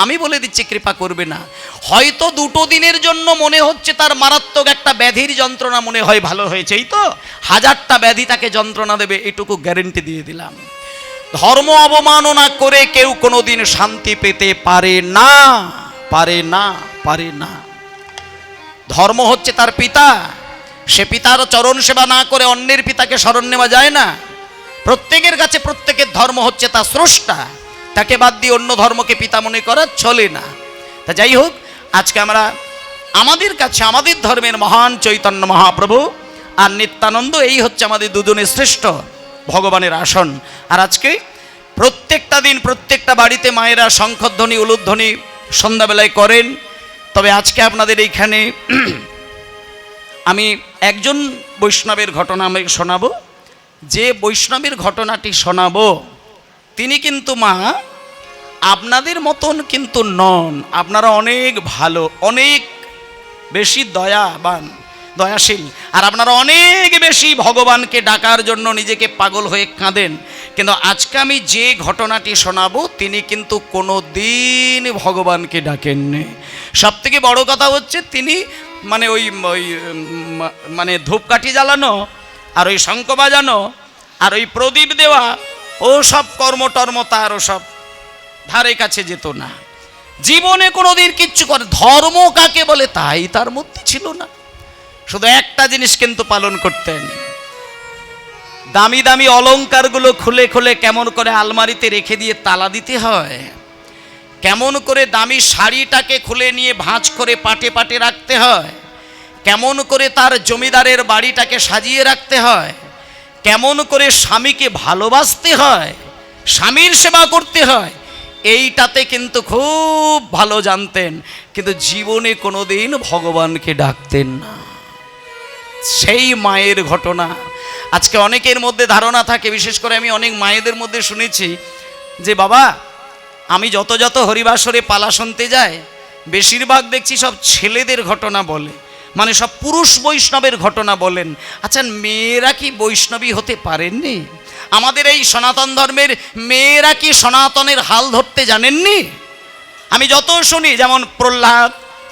আমি বলে দিচ্ছি, কৃপা করবে না। হয়তো দুটো দিনের জন্য মনে হচ্ছে তার মারাত্মক একটা ব্যাধির যন্ত্রণা মনে হয় ভালো হয়েছে, এই তো 1000টা ব্যাধি তাকে যন্ত্রণা দেবে, এটুকু গ্যারেন্টি দিয়ে দিলাম। ধর্ম অবমাননা করে কেউ কোনোদিন শান্তি পেতে পারে না, পারে না, পারে না। ধর্ম হচ্ছে তার পিতা, সে পিতার চরণ সেবা না করে অন্যের পিতাকে স্মরণ নেওয়া যায় না। প্রত্যেকের কাছে প্রত্যেকের ধর্ম হচ্ছে তার স্রষ্টা, তাকে বাদ দিয়ে অন্য ধর্মকে পিতা মনে করা চলে না। তা যাই হোক, আজকে আমরা আমাদের কাছে আমাদের ধর্মের মহান চৈতন্য মহাপ্রভু আর নিত্যানন্দ, এই হচ্ছে আমাদের দুজনের শ্রেষ্ঠ ভগবানের আসন। আর আজকে প্রত্যেকটা দিন প্রত্যেকটা বাড়িতে মায়েরা শঙ্খধ্বনি উলুধ্বনি সন্ধ্যাবেলায় করেন। তবে আজকে আপনাদের এইখানে আমি একজন বৈষ্ণবের ঘটনা আমি শোনাবো। যে বৈষ্ণবের ঘটনাটি শোনাবো তিনি কিন্তু মা আপনাদের মতন কিন্তু নন, আপনারা অনেক ভালো, অনেক বেশি দয়াবান, দয়াশীল, আর আপনারা অনেক বেশি ভগবানকে ডাকার জন্য নিজেকে পাগল হয়ে কাঁদেন। কিন্তু আজকে আমি যে ঘটনাটি শোনাবো তিনি কিন্তু কোনো দিন ভগবানকে ডাকেননি। সব থেকে বড় কথা হচ্ছে তিনি মানে ওই মানে ধূপকাঠি জ্বালানো আর ওই শঙ্খ বাজানো আর ওই প্রদীপ দেওয়া, ও সব কর্মটর্ম তার ও সব ধারে কাছে যেত না। জীবনে কোনোদিন কিচ্ছু করে, ধর্ম কাকে বলে তাই তার মধ্যে ছিল না। শুধু একটা জিনিস কিন্তু পালন করতেন, দামি দামি অলংকারগুলো খুলে খুলে কেমন করে আলমারিতে রেখে দিয়ে তালা দিতে হয়, কেমন করে দামি শাড়িটাকে খুলে নিয়ে ভাঁজ করে পাটে পাটে রাখতে হয়, কেমন করে তার জমিদারের বাড়িটাকে সাজিয়ে রাখতে হয়, কেমন করে স্বামীকে ভালোবাসতে হয়, স্বামীর সেবা করতে হয়, এইটাতে কিন্তু খুব ভালো জানতেন। কিন্তু জীবনে কোনোদিন ভগবানকে ডাকতেন না। সেই মায়ের ঘটনা আজকে অনেকের মধ্যে ধারণা থাকে, বিশেষ করে আমি অনেক মায়েদের মধ্যে শুনেছি যে বাবা আমি যত যত হরিবাসরে পালা শুনতে যাই, বেশিরভাগ দেখছি সব ছেলেদের ঘটনা বলে, মানে সব পুরুষ বৈষ্ণবের ঘটনা বলেন। আচ্ছা, মেয়েরা কি বৈষ্ণবী হতে পারেননি? আমাদের এই সনাতন ধর্মের মেয়েরা কি সনাতনের হাল ধরতে জানেননি? আমি যত শুনি, যেমন প্রহ্লাদ,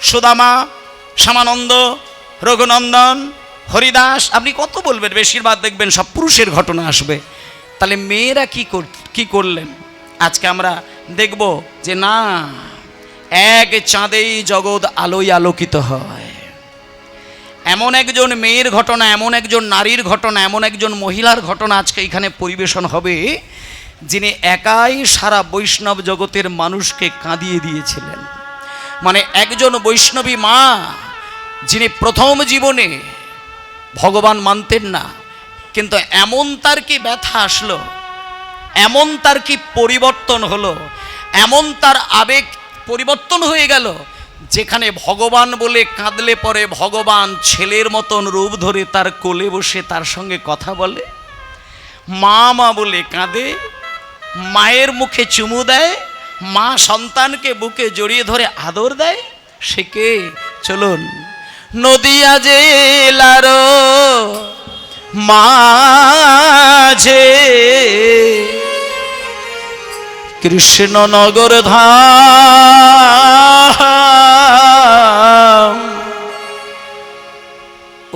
সুদামা, শ্যামানন্দ, রঘুনন্দন, হরিদাস, আপনি কত বলবেন, বেশিরভাগ দেখবেন সব পুরুষের ঘটনা আসবে। তাহলে মেয়েরা কি করলেন? আজকে আমরা দেখব যে না, এক চাঁদেই জগৎ আলোয় আলোকিত হয়, এমন একজন মেয়ের ঘটনা, এমন একজন নারীর ঘটনা, এমন একজন মহিলার ঘটনা আজকে এখানে পরিবেশন হবে, যিনি একাই সারা বৈষ্ণব জগতের মানুষকে কাঁদিয়ে দিয়েছিলেন। মানে একজন বৈষ্ণবী মা, যিনি প্রথম জীবনে ভগবান মানতেন না, কিন্তু এমন তার কি ব্যথা আসলো, এমন তার কি পরিবর্তন হলো, এমন তার আবেগ পরিবর্তন হয়ে গেল, যেখানে ভগবান বলে কাঁদলে পরে ভগবান ছেলের মতন রূপ ধরে তার কোলে বসে তার সঙ্গে কথা বলে, মা মা বলে কাঁদে, মায়ের মুখে চুমু দেয়, মা সন্তানকে বুকে জড়িয়ে ধরে আদর দেয়। সে কে? চলুন, নদিয়া জেলার মাঝে কৃষ্ণনগর ধাম,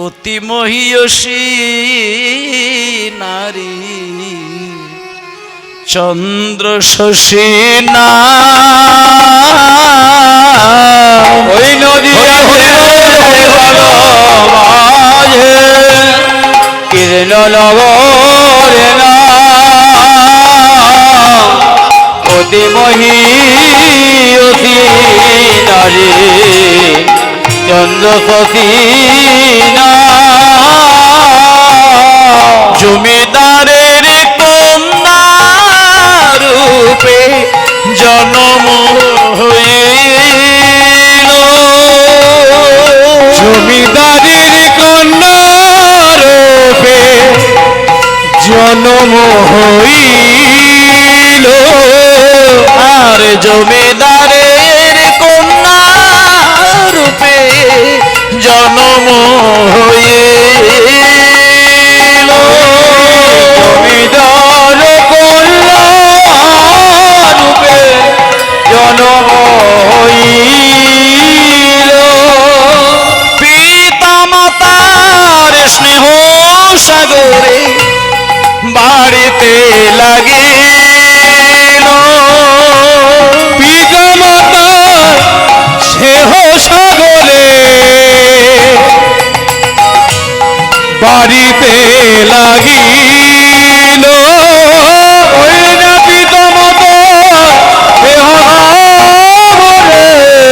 অতি মহিয়সী নারী চন্দ্র শশী নাম। ওই নদী কৃষ্ণনগরে না অতি মহিয়সী নারী চন্দ্র শশী জমিদারের কন্যা রূপে জন্ম হইল, জমিদারের কন্যা রূপে জন্ম হইল, আর জমিদারের কন্যা রূপে জন্ম হইল, জমিদার কন্যা রূপে জন্ম হইল, পিতা মাতার স্নেহ সাগরে বাড়িতে লাগিল, পিতা মাতা স্নেহ সাগরে বাড়িতে লাগিল, ওই না পিতা মাতা স্নেহ সাগরে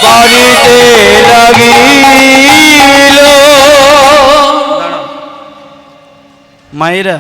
বাড়িতে লাগিল। মায়েরা